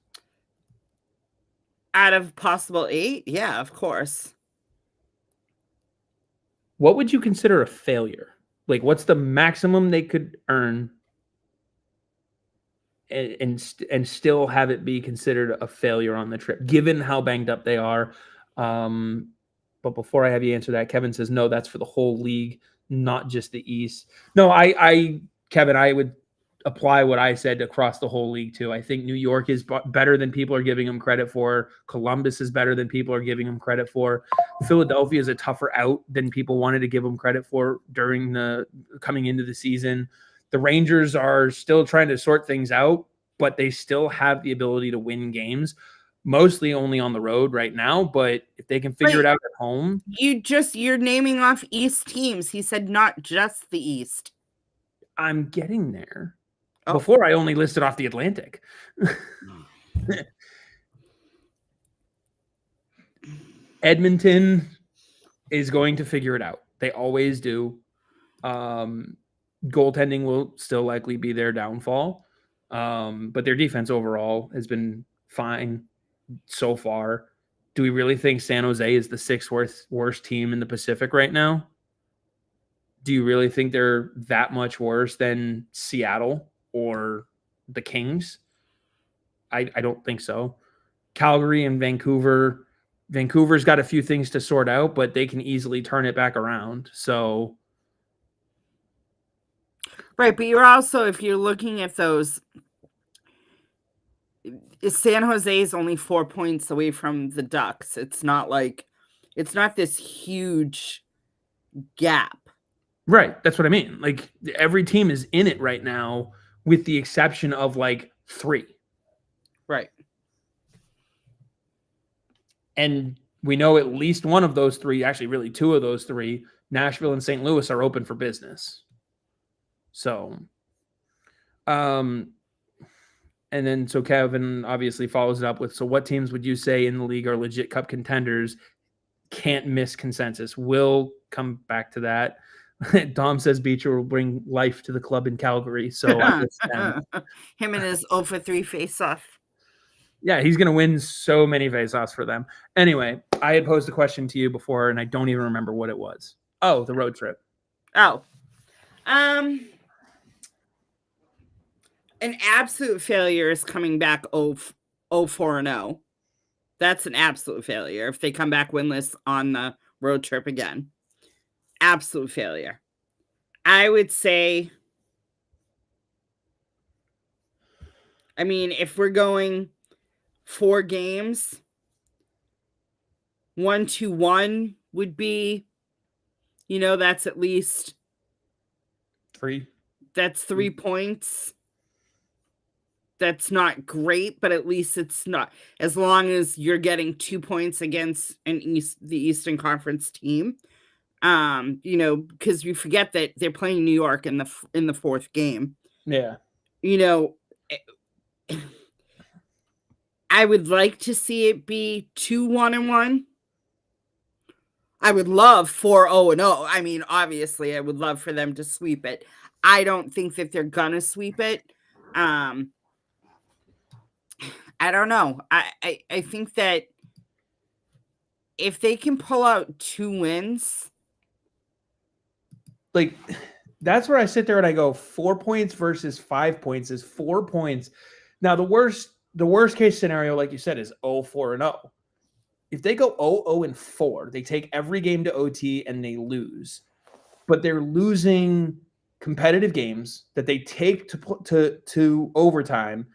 Out of possible 8? Yeah, of course. What would you consider a failure? Like, what's the maximum they could earn and still have it be considered a failure on the trip, given how banged up they are? But before I have you answer that, Kevin says, no, that's for the whole league, not just the East. No, Kevin, I would apply what I said across the whole league too. I think New York is better than people are giving them credit for. Columbus is better than people are giving them credit for. Philadelphia is a tougher out than people wanted to give them credit for coming into the season. The Rangers are still trying to sort things out, but they still have the ability to win games, mostly only on the road right now. But if they can figure it out at home. You're naming off East teams. He said not just the East. I'm getting there. Oh. Before I only listed off the Atlantic. Edmonton is going to figure it out. They always do. Goaltending will still likely be their downfall. But their defense overall has been fine so far. Do we really think San Jose is the 6th worst team in the Pacific right now? Do you really think they're that much worse than Seattle or the Kings? I don't think so. Calgary and Vancouver. Vancouver's got a few things to sort out, but they can easily turn it back around. So, right, but you're also, if you're looking at those, San Jose is only 4 points away from the Ducks. It's not this huge gap. Right. That's what I mean. Like, every team is in it right now, with the exception of like 3. Right. And we know at least one of those 3, actually really 2 of those 3, Nashville and St. Louis, are open for business. So, and then so Kevin obviously follows it up with, so what teams would you say in the league are legit cup contenders, can't miss consensus? We'll come back to that. Dom says Beecher will bring life to the club in Calgary. So him and his 0 for 3 face-off. Yeah, he's going to win so many face-offs for them. Anyway, I had posed a question to you before, and I don't even remember what it was. Oh, the road trip. Oh. An absolute failure is coming back 0-4-0. That's an absolute failure if they come back winless on the road trip again. Absolute failure. I would say, I mean, if we're going 4 games, 1-1 would be, that's at least 3. That's 3 points. That's not great, but at least it's not, as long as you're getting 2 points against the Eastern Conference team. Because you forget that they're playing New York in the 4th game. Yeah. I would like to see it be 2-1-1. I would love 4-0-0. I mean, obviously, I would love for them to sweep it. I don't think that they're gonna sweep it. I don't know. I think that if they can pull out 2 wins, like that's where I sit there and I go 4 points versus 5 points is 4 points. Now the worst case scenario, like you said, is 0-4-0. If they go 0-4, they take every game to OT and they lose, but they're losing competitive games that they take to overtime,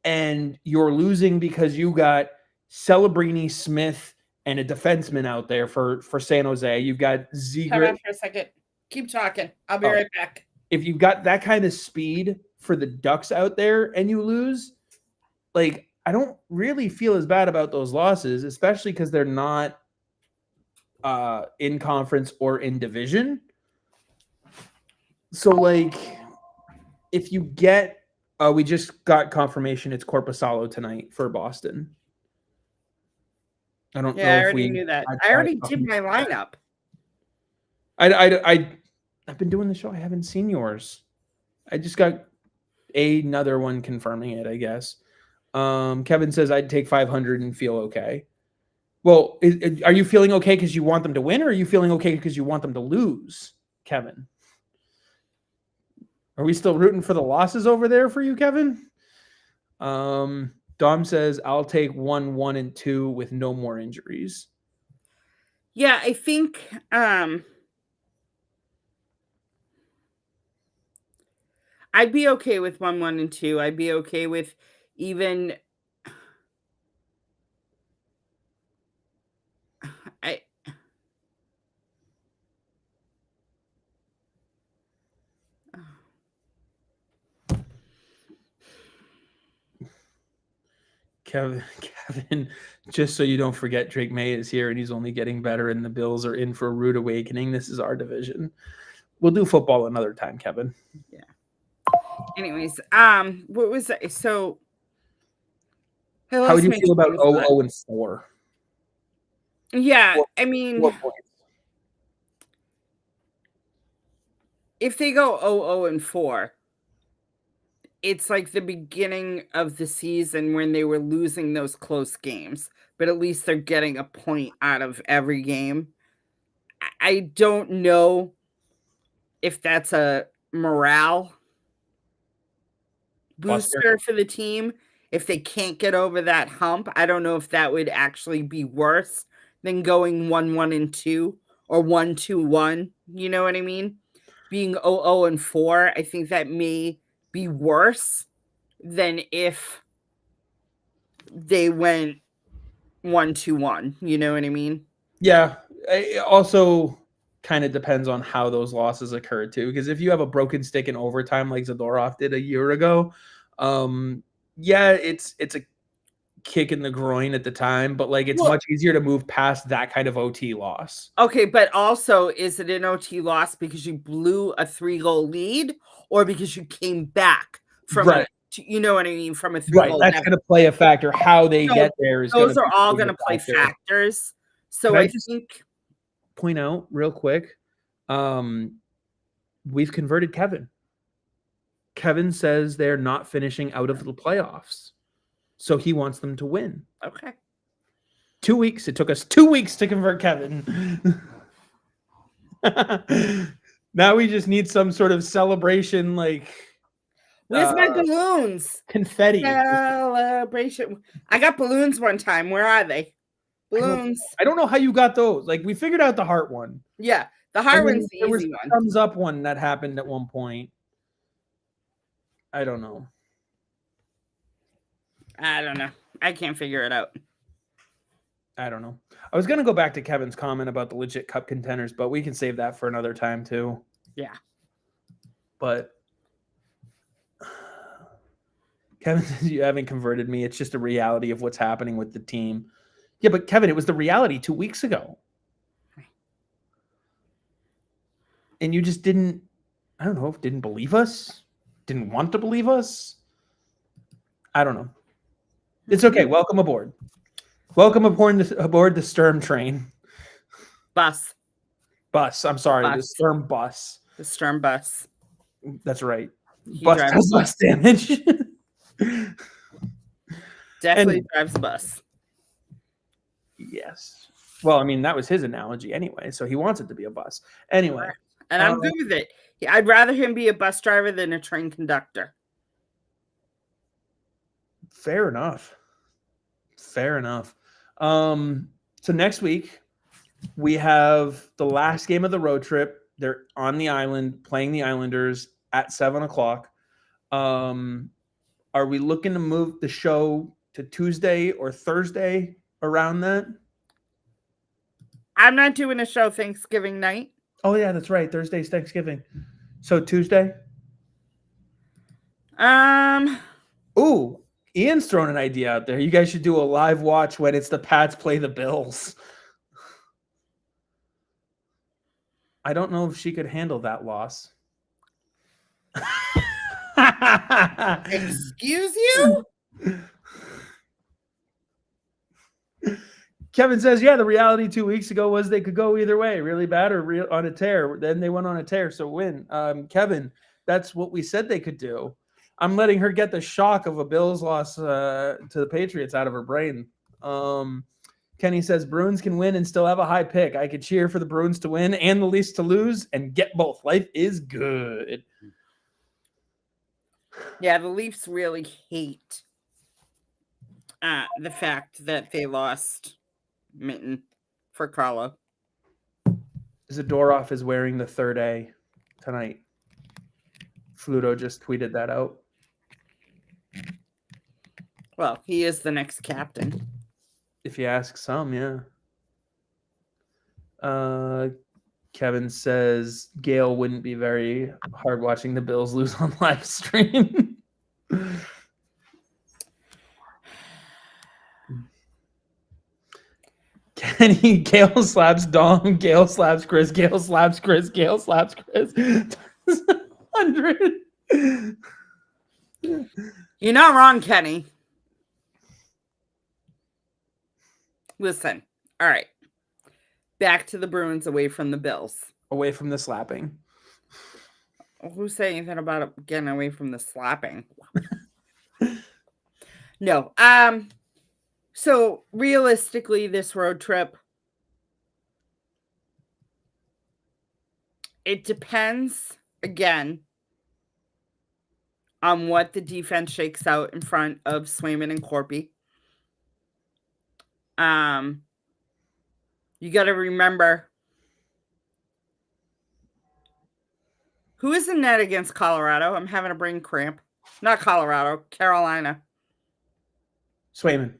and you're losing because you got Celebrini, Smith, and a defenseman out there for San Jose. You've got Ziegler. Hold on for a second. Keep talking. I'll be right back. If you've got that kind of speed for the Ducks out there and you lose, like, I don't really feel as bad about those losses, especially because they're not in conference or in division. So, like, if you get we just got confirmation it's Korpisalo tonight for Boston. I don't know. I already knew that. I already did my lineup. I've been doing the show. I haven't seen yours. I just got another one confirming it, I guess. Kevin says I'd take 500 and feel okay. Well, are you feeling okay because you want them to win, or are you feeling okay because you want them to lose, Kevin? Are we still rooting for the losses over there for you, Kevin? Dom says I'll take 1, 1, and 2 with no more injuries. Yeah, I think I'd be okay with 1, 1, and 2. I'd be okay with even Kevin, just so you don't forget, Drake May is here and he's only getting better, and the Bills are in for a rude awakening. This is our division. We'll do football another time, Kevin. Yeah. Anyways, what was that? So how would you feel about 0-4? Yeah, I mean, 4 points. If they go 0-4, it's like the beginning of the season when they were losing those close games, but at least they're getting a point out of every game. I don't know if that's a morale booster for the team. If they can't get over that hump, I don't know if that would actually be worse than going 1, 1, and 2 or 1, 2, 1. You know what I mean? Being 0-4, I think that may be worse than if they went 1, 2, 1. You know what I mean? Yeah. It also kind of depends on how those losses occurred too. Because if you have a broken stick in overtime like Zadorov did a year ago, yeah, it's a kick in the groin at the time, but like it's much easier to move past that kind of OT loss. Okay, but also, is it an OT loss because you blew a 3-goal lead, or because you came back from you know what I mean, from a 3-goal? Right, that's going to play a factor. How they get there is those are all going to play factors. So I think point out real quick, we've converted Kevin. Kevin says they're not finishing out of the playoffs. So he wants them to win. Okay. 2 weeks. It took us 2 weeks to convert Kevin. Now we just need some sort of celebration, like where's my balloons? Confetti. Celebration. I got balloons one time. Where are they? Balloons. I don't know how you got those. Like, we figured out the heart one. Yeah, the heart one's the easy one. Thumbs up one that happened at one point. I don't know. I can't figure it out. I don't know. I was going to go back to Kevin's comment about the legit cup contenders, but we can save that for another time too. Yeah. But Kevin says you haven't converted me. It's just a reality of what's happening with the team. Yeah, but Kevin, it was the reality 2 weeks ago. And you just didn't believe us? Didn't want to believe us? I don't know. It's okay. Welcome aboard. Welcome aboard the Sturm train. Bus. I'm sorry. Bus. The Sturm bus. The Sturm bus. That's right. Bus damage. Definitely drives the bus. Yes. Well, I mean, that was his analogy anyway, so he wants it to be a bus. Anyway. And I'm good with it. I'd rather him be a bus driver than a train conductor. Fair enough. So next week, we have the last game of the road trip. They're on the island playing the Islanders at 7:00. Are we looking to move the show to Tuesday or Thursday around that? I'm not doing a show Thanksgiving night. Oh, yeah, that's right. Thursday's Thanksgiving. So Tuesday? Ooh, Ian's thrown an idea out there. You guys should do a live watch when it's the Pats play the Bills. I don't know if she could handle that loss. Excuse you? Kevin says, yeah, the reality 2 weeks ago was they could go either way, really bad or on a tear. Then they went on a tear, so win. Kevin, that's what we said they could do. I'm letting her get the shock of a Bills loss to the Patriots out of her brain. Kenny says, Bruins can win and still have a high pick. I could cheer for the Bruins to win and the Leafs to lose and get both. Life is good. Yeah, the Leafs really hate the fact that they lost Mitten for Carlo. Zadorov is wearing the third A tonight. Fluto just tweeted that out. Well, he is the next captain. If you ask some, yeah. Kevin says Gayle wouldn't be very hard watching the Bills lose on live stream. Kenny, Gayle slaps Dom, Gayle slaps Chris, Gayle slaps Chris, Gayle slaps Chris. 100. You're not wrong, Kenny. Listen, all right. Back to the Bruins, away from the Bills. Away from the slapping. Who said anything about getting away from the slapping? No. So realistically, this road trip, it depends, again, on what the defense shakes out in front of Swayman and Corpy. You got to remember, who is in net against Colorado? I'm having a brain cramp. Not Colorado, Carolina. Swayman.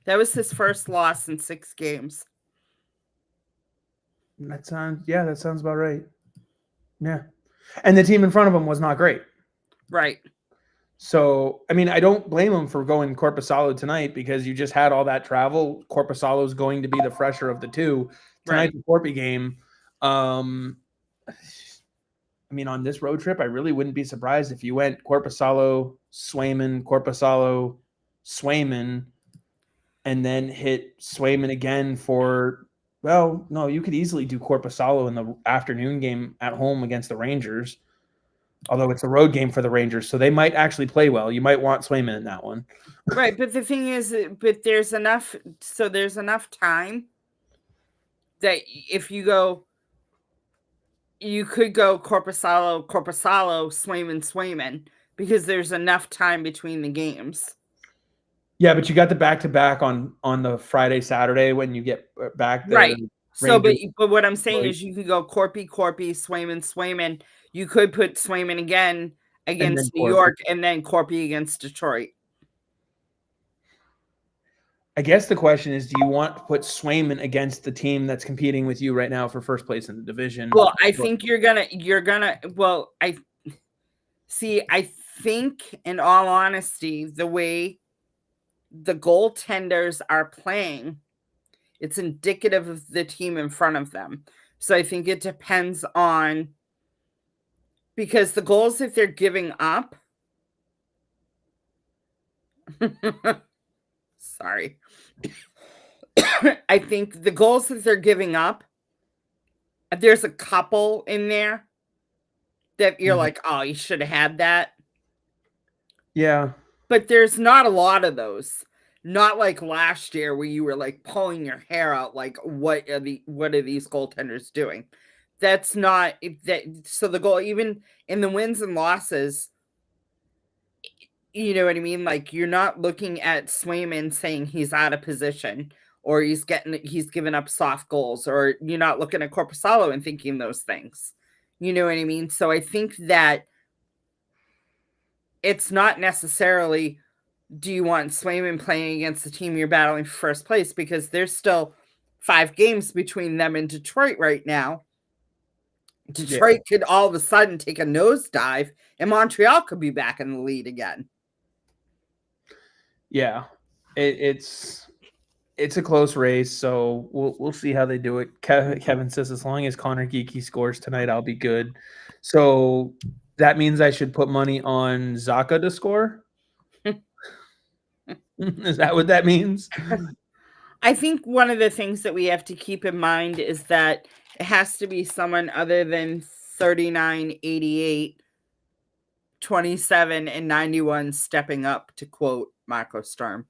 That was his first loss in 6 games. That sounds about right. Yeah. And the team in front of him was not great. Right. So, I mean, I don't blame him for going Korpisalo tonight because you just had all that travel. Korpisalo is going to be the fresher of the two. Tonight's the Corpy game. I mean, on this road trip, I really wouldn't be surprised if you went Korpisalo, Swayman, and then hit Swayman again for, well, no, you could easily do Korpisalo in the afternoon game at home against the Rangers. Although it's a road game for the Rangers, so they might actually play well. You might want Swayman in that one. Right, but the thing is, there's enough time that if you go, you could go Korpisalo, Swayman, because there's enough time between the games. Yeah, but you got the back-to-back on the Friday, Saturday when you get back. Right. So, but what I'm saying is you could go Corpy, Swayman. You could put Swayman again against New York and then Corpy against Detroit. I guess the question is, do you want to put Swayman against the team that's competing with you right now for first place in the division? Well, I think I think in all honesty, the way the goaltenders are playing, it's indicative of the team in front of them. So I think it depends on, because the goals that they're giving up, sorry. I think the goals that they're giving up, there's a couple in there that you're like, oh, you should have had that. Yeah. But there's not a lot of those. Not like last year where you were like pulling your hair out, like what are these goaltenders doing? That's not that. So the goal, even in the wins and losses, you know what I mean? Like you're not looking at Swayman saying he's out of position or he's giving up soft goals, or you're not looking at Korpisalo and thinking those things. You know what I mean? So I think that it's not necessarily, do you want Swayman playing against the team you're battling for first place? Because there's still 5 games between them and Detroit right now. Detroit could all of a sudden take a nosedive and Montreal could be back in the lead again. Yeah, it's a close race, so we'll see how they do it. Kevin says as long as Connor Geekie scores tonight, I'll be good. So that means I should put money on Zacha to score. Is that what that means? I think one of the things that we have to keep in mind is that it has to be someone other than 39, 88, 27, and 91 stepping up, to quote Marco Sturm.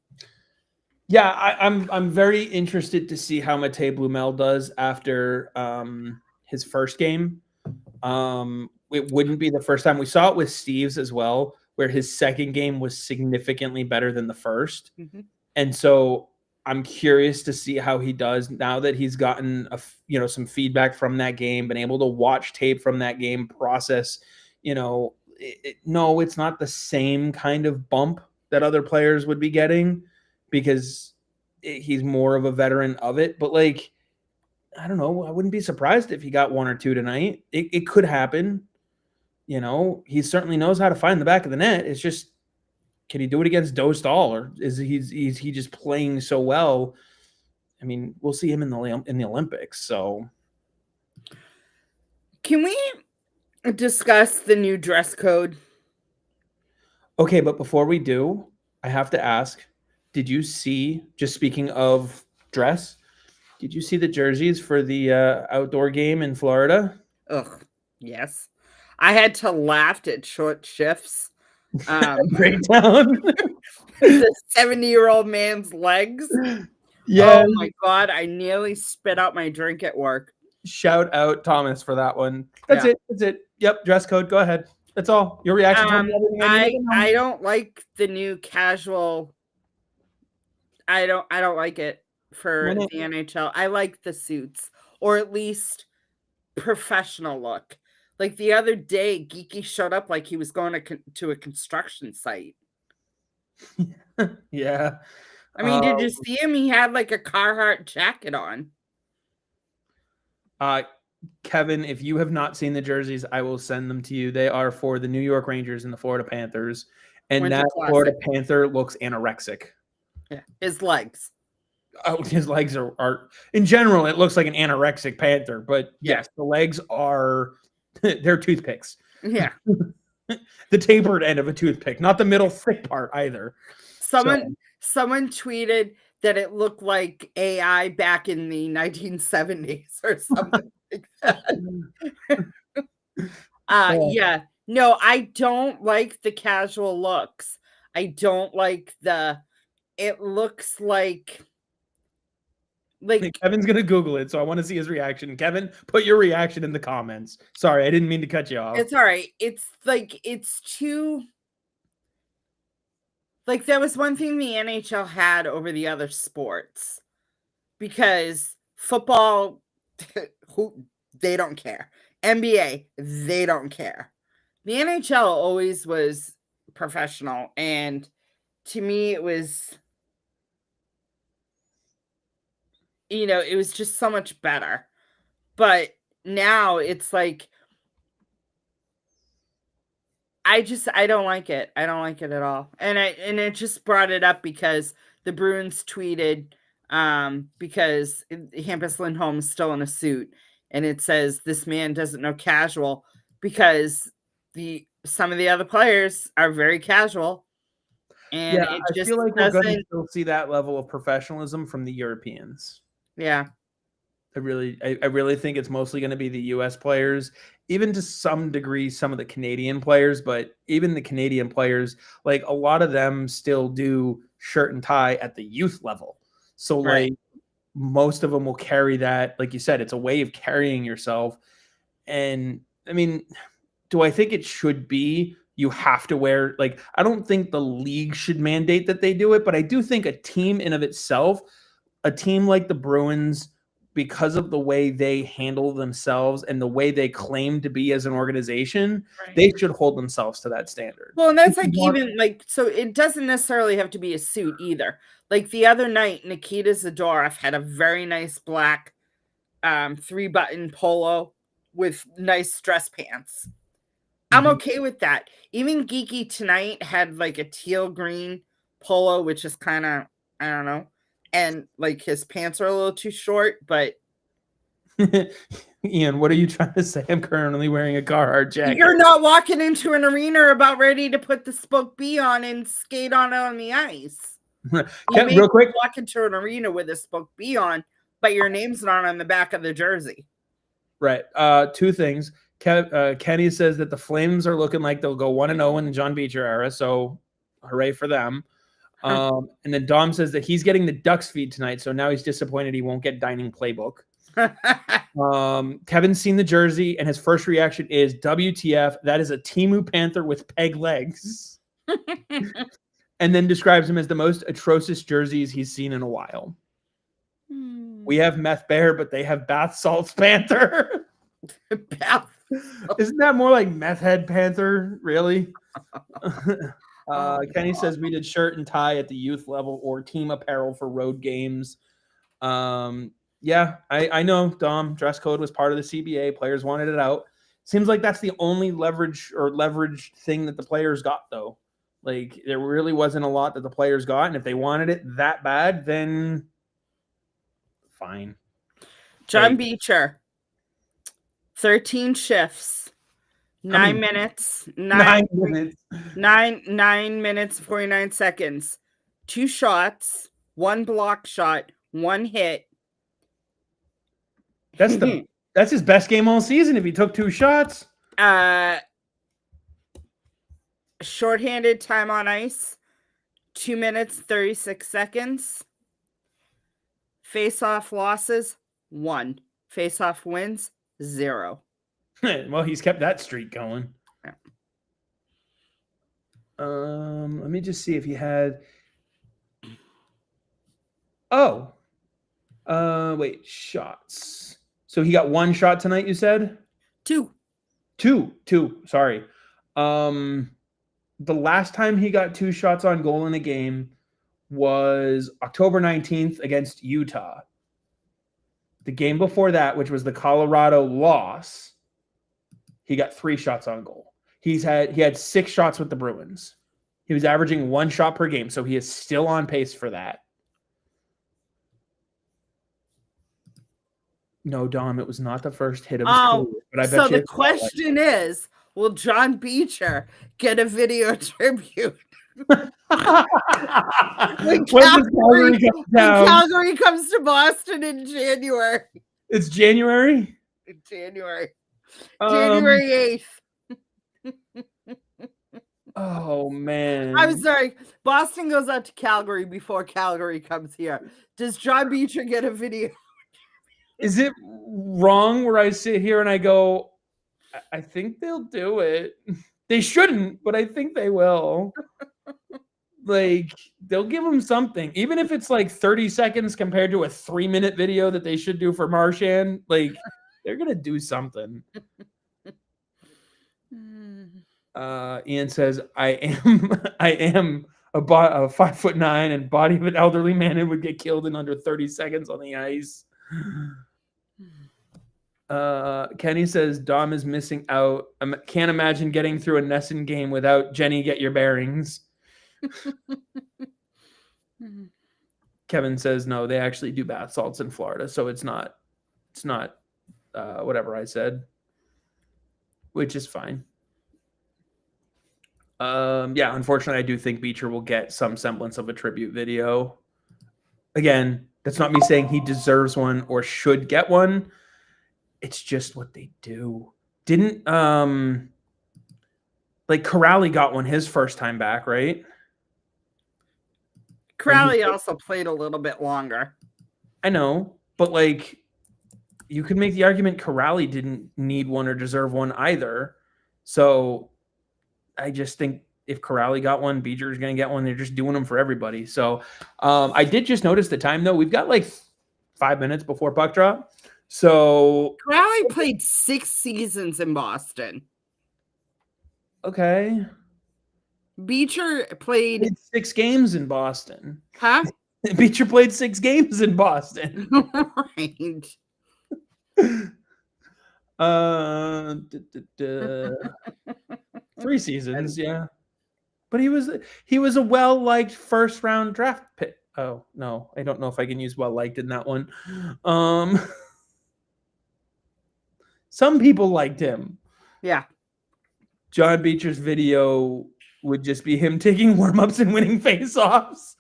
Yeah, I'm very interested to see how Matej Blumel does after his first game. It wouldn't be the first time. We saw it with Steves as well, where his second game was significantly better than the first. Mm-hmm. And so I'm curious to see how he does now that he's gotten some feedback from that game, been able to watch tape from that game, process. No, it's not the same kind of bump that other players would be getting because he's more of a veteran of it. But like, I don't know. I wouldn't be surprised if he got 1 or 2 tonight. It could happen. He certainly knows how to find the back of the net. It's just, can he do it against Dostal, or is he just playing so well? I mean, we'll see him in the Olympics. So, can we discuss the new dress code? Okay, but before we do, I have to ask: did you see? Just speaking of dress, did you see the jerseys for the outdoor game in Florida? Ugh, yes. I had to laugh at short shifts. Breakdown. The 70-year-old man's legs. Yeah. Oh my God, I nearly spit out my drink at work. Shout out Thomas for that one. That's it. Yep, dress code. Go ahead. That's all. Your reaction. I don't like the new casual. I don't like it for the NHL. I like the suits, or at least professional look. Like the other day, Geeky showed up like he was going to a construction site. Yeah. I mean, did you see him? He had like a Carhartt jacket on. Kevin, if you have not seen the jerseys, I will send them to you. They are for the New York Rangers and the Florida Panthers. And that Florida Panther looks anorexic. Yeah, his legs. Oh, his legs are in general, it looks like an anorexic panther, but yes, the legs are they're toothpicks. Yeah. The tapered end of a toothpick, not the middle thick part either. Someone tweeted that it looked like AI back in the 1970s or something like that. Yeah. No, I don't like the casual looks. I don't like it looks like Kevin's gonna Google it, so I want to see his reaction. Kevin, put your reaction in the comments. Sorry, I didn't mean to cut you off. It's all right. It's like, it's too, like, that was one thing the NHL had over the other sports, because football, they don't care. NBA, they don't care. The NHL always was professional, and to me it was, it was just so much better. But now it's like, I don't like it. I don't like it at all. And it just brought it up because the Bruins tweeted, because Hampus Lindholm's still in a suit, and it says this man doesn't know casual, because some of the other players are very casual. And I feel like we're going to still see that level of professionalism from the Europeans. Yeah. I really think it's mostly going to be the U.S. players, even to some degree, some of the Canadian players, but even the Canadian players, like a lot of them still do shirt and tie at the youth level. So like most of them will carry that. Like you said, it's a way of carrying yourself. And I mean, do I think it should be you have to wear, like, I don't think the league should mandate that they do it, but I do think a team in of itself, a team like the Bruins, because of the way they handle themselves and the way they claim to be as an organization, they should hold themselves to that standard. Well, and that's like even like, so it doesn't necessarily have to be a suit either. Like the other night, Nikita Zadorov had a very nice black 3-button polo with nice dress pants. I'm okay with that. Even Geeky tonight had like a teal green polo, which is kind of, I don't know. And like his pants are a little too short, but Ian, what are you trying to say? I'm currently wearing a Carhartt jacket. You're not walking into an arena about ready to put the Spoke B on and skate on the ice. Real quick, walk into an arena with a Spoke B on, but your name's not on the back of the jersey. Right. Two things. Kenny says that the Flames are looking like they'll go 1-0 in the John Beecher era, so hooray for them. And then Dom says that he's getting the Ducks feed tonight, so now he's disappointed he won't get dining playbook. Kevin's seen the jersey, and his first reaction is WTF, that is a Temu Panther with peg legs. And then describes him as the most atrocious jerseys he's seen in a while. We have Meth Bear, but they have Bath Salts Panther. Isn't that more like Meth Head Panther? Really? Kenny says we did shirt and tie at the youth level or team apparel for road games. Yeah, I know, Dom. Dress code was part of the CBA. Players wanted it out. Seems like that's the only leverage thing that the players got, though. Like, there really wasn't a lot that the players got, and if they wanted it that bad, then fine. John Beecher, 13 shifts, 9 minutes, 9 minutes, 49 seconds, 2 shots, 1 block shot, 1 hit. That's his best game all season if he took 2 shots. Shorthanded time on ice, 2 minutes, 36 seconds. Face-off losses, 1. Face-off wins, 0. Well, he's kept that streak going. Yeah. Let me just see if he had. Oh. Wait, shots. So he got 1 shot tonight, you said? 2. 2. Sorry. The last time he got 2 shots on goal in a game was October 19th against Utah. The game before that, which was the Colorado loss, he got 3 shots on goal. He had 6 shots with the Bruins. He was averaging 1 shot per game, so he is still on pace for that. No, Dom, it was not the first hit of his career. But I bet so the question is, will John Beecher get a video tribute? when Calgary comes to Boston in January. It's January? January 8th. Oh, man. I'm sorry. Boston goes out to Calgary before Calgary comes here. Does John Beecher get a video? Is it wrong where I sit here and I go, I think they'll do it? They shouldn't, but I think they will. Like, they'll give him something. Even if it's like 30 seconds compared to a 3-minute video that they should do for Marchand, like, they're going to do something. Ian says, I am a 5'9" and body of an elderly man who would get killed in under 30 seconds on the ice. Kenny says Dom is missing out. I can't imagine getting through a Nesson game without Jenny get your bearings. Kevin says no, they actually do bath salts in Florida, so it's not whatever I said, which is fine. Yeah, unfortunately I do think Beecher will get some semblance of a tribute video. Again, That's not me saying he deserves one or should get one. It's just what they do. Didn't like Corrali got one his first time back, right? Corrali also played a little bit longer. I know, but like you could make the argument Corrali didn't need one or deserve one either. So I just think if Corrali got one, Beecher is going to get one. They're just doing them for everybody. So I did just notice the time, though. We've got like 5 minutes before puck drop. So Corrali played 6 seasons in Boston. Okay. Beecher played 6 games in Boston. Huh? Beecher played 6 games in Boston. Right. 3 seasons, yeah. But he was a well-liked first-round draft pick. Oh, no. I don't know if I can use well-liked in that one. Some people liked him. Yeah. John Beecher's video would just be him taking warm-ups and winning face-offs.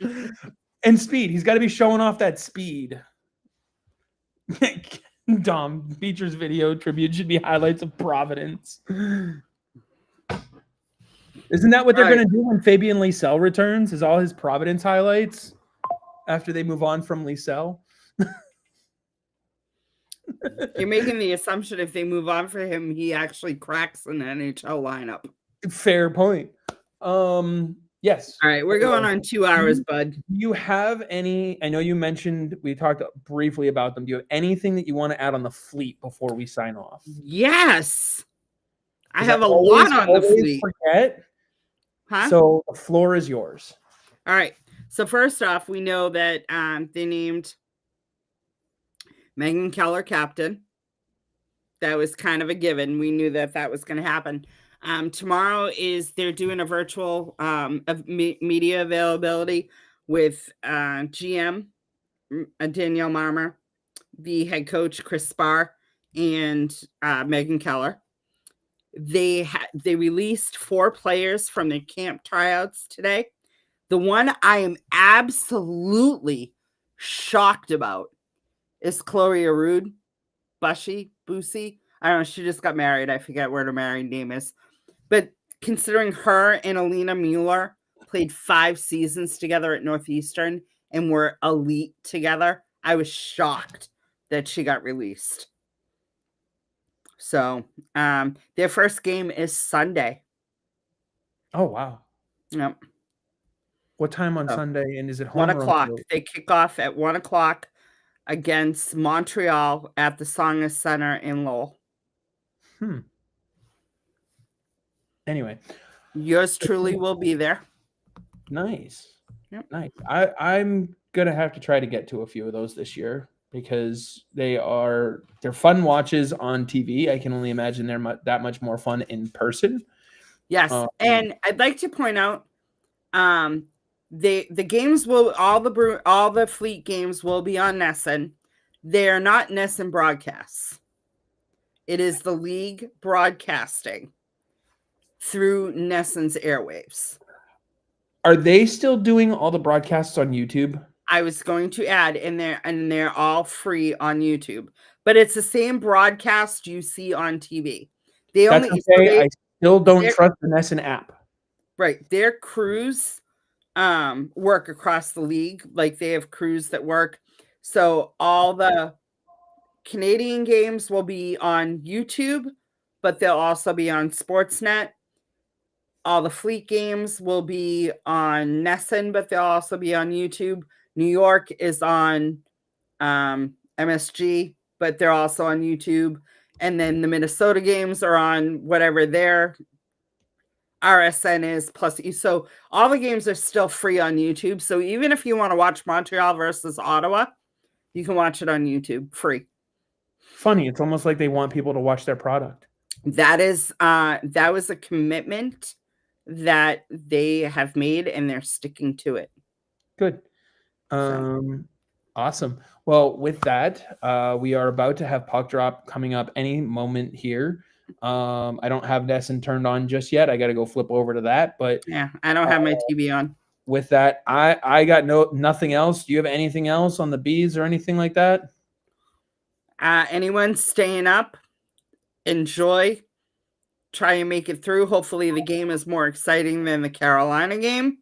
And speed. He's got to be showing off that speed. Dom Beecher's video tribute should be highlights of Providence. Isn't that what they're going to do when Fabian Lysell returns? Is all his Providence highlights after they move on from Lysell? You're making the assumption if they move on for him, he actually cracks an NHL lineup. Fair point. Yes. All right, we're going on 2 hours, bud. Do you have any? I know you mentioned we talked briefly about them. Do you have anything that you want to add on the fleet before we sign off? Yes. I have a lot on the fleet. Forget. Huh? So the floor is yours. All right. So first off, we know that they named Megan Keller captain. That was kind of a given. We knew that was going to happen. Tomorrow they're doing a virtual media availability with GM Danielle Marmer, the head coach Chris Spar, and Megan Keller. They released 4 players from their camp tryouts today. The one I am absolutely shocked about is Chloe Arude, Bussy. I don't know. She just got married. I forget what her married name is. But considering her and Alina Mueller played 5 seasons together at Northeastern and were elite together, I was shocked that she got released. So their first game is Sunday. Oh, wow. Yep. What time on Sunday? And is it home 1 o'clock? They kick off at 1 o'clock against Montreal at the Songa Center in Lowell. Anyway. Yours truly will be there. Nice. Yep. Nice. I'm going to have to try to get to a few of those this year because they're fun watches on TV. I can only imagine they're that much more fun in person. Yes. And I'd like to point out the games will all the fleet games will be on NESN. They are not NESN broadcasts. It is the league broadcasting through NESN's airwaves. Are they still doing all the broadcasts on YouTube? I was going to add and they're all free on YouTube, but it's the same broadcast you see on TV. I still don't trust the NESN app. Right. Their crews work across the league. Like they have crews that work. So all the Canadian games will be on YouTube, but they'll also be on Sportsnet. All the fleet games will be on NESN, but they'll also be on YouTube. New York is on MSG, but they're also on YouTube. And then the Minnesota games are on whatever their RSN is plus. So all the games are still free on YouTube. So even if you want to watch Montreal versus Ottawa, you can watch it on YouTube free. Funny. It's almost like they want people to watch their product. That was a commitment that they have made and they're sticking to it. Good. Awesome. Well, with that, we are about to have puck drop coming up any moment here. I don't have NESN turned on just yet. I got to go flip over to that, but yeah, I don't have my TV on. with that, I got nothing else. Do you have anything else on the Bees or anything like that? Anyone staying up, enjoy, try and make it through. Hopefully the game is more exciting than the Carolina game.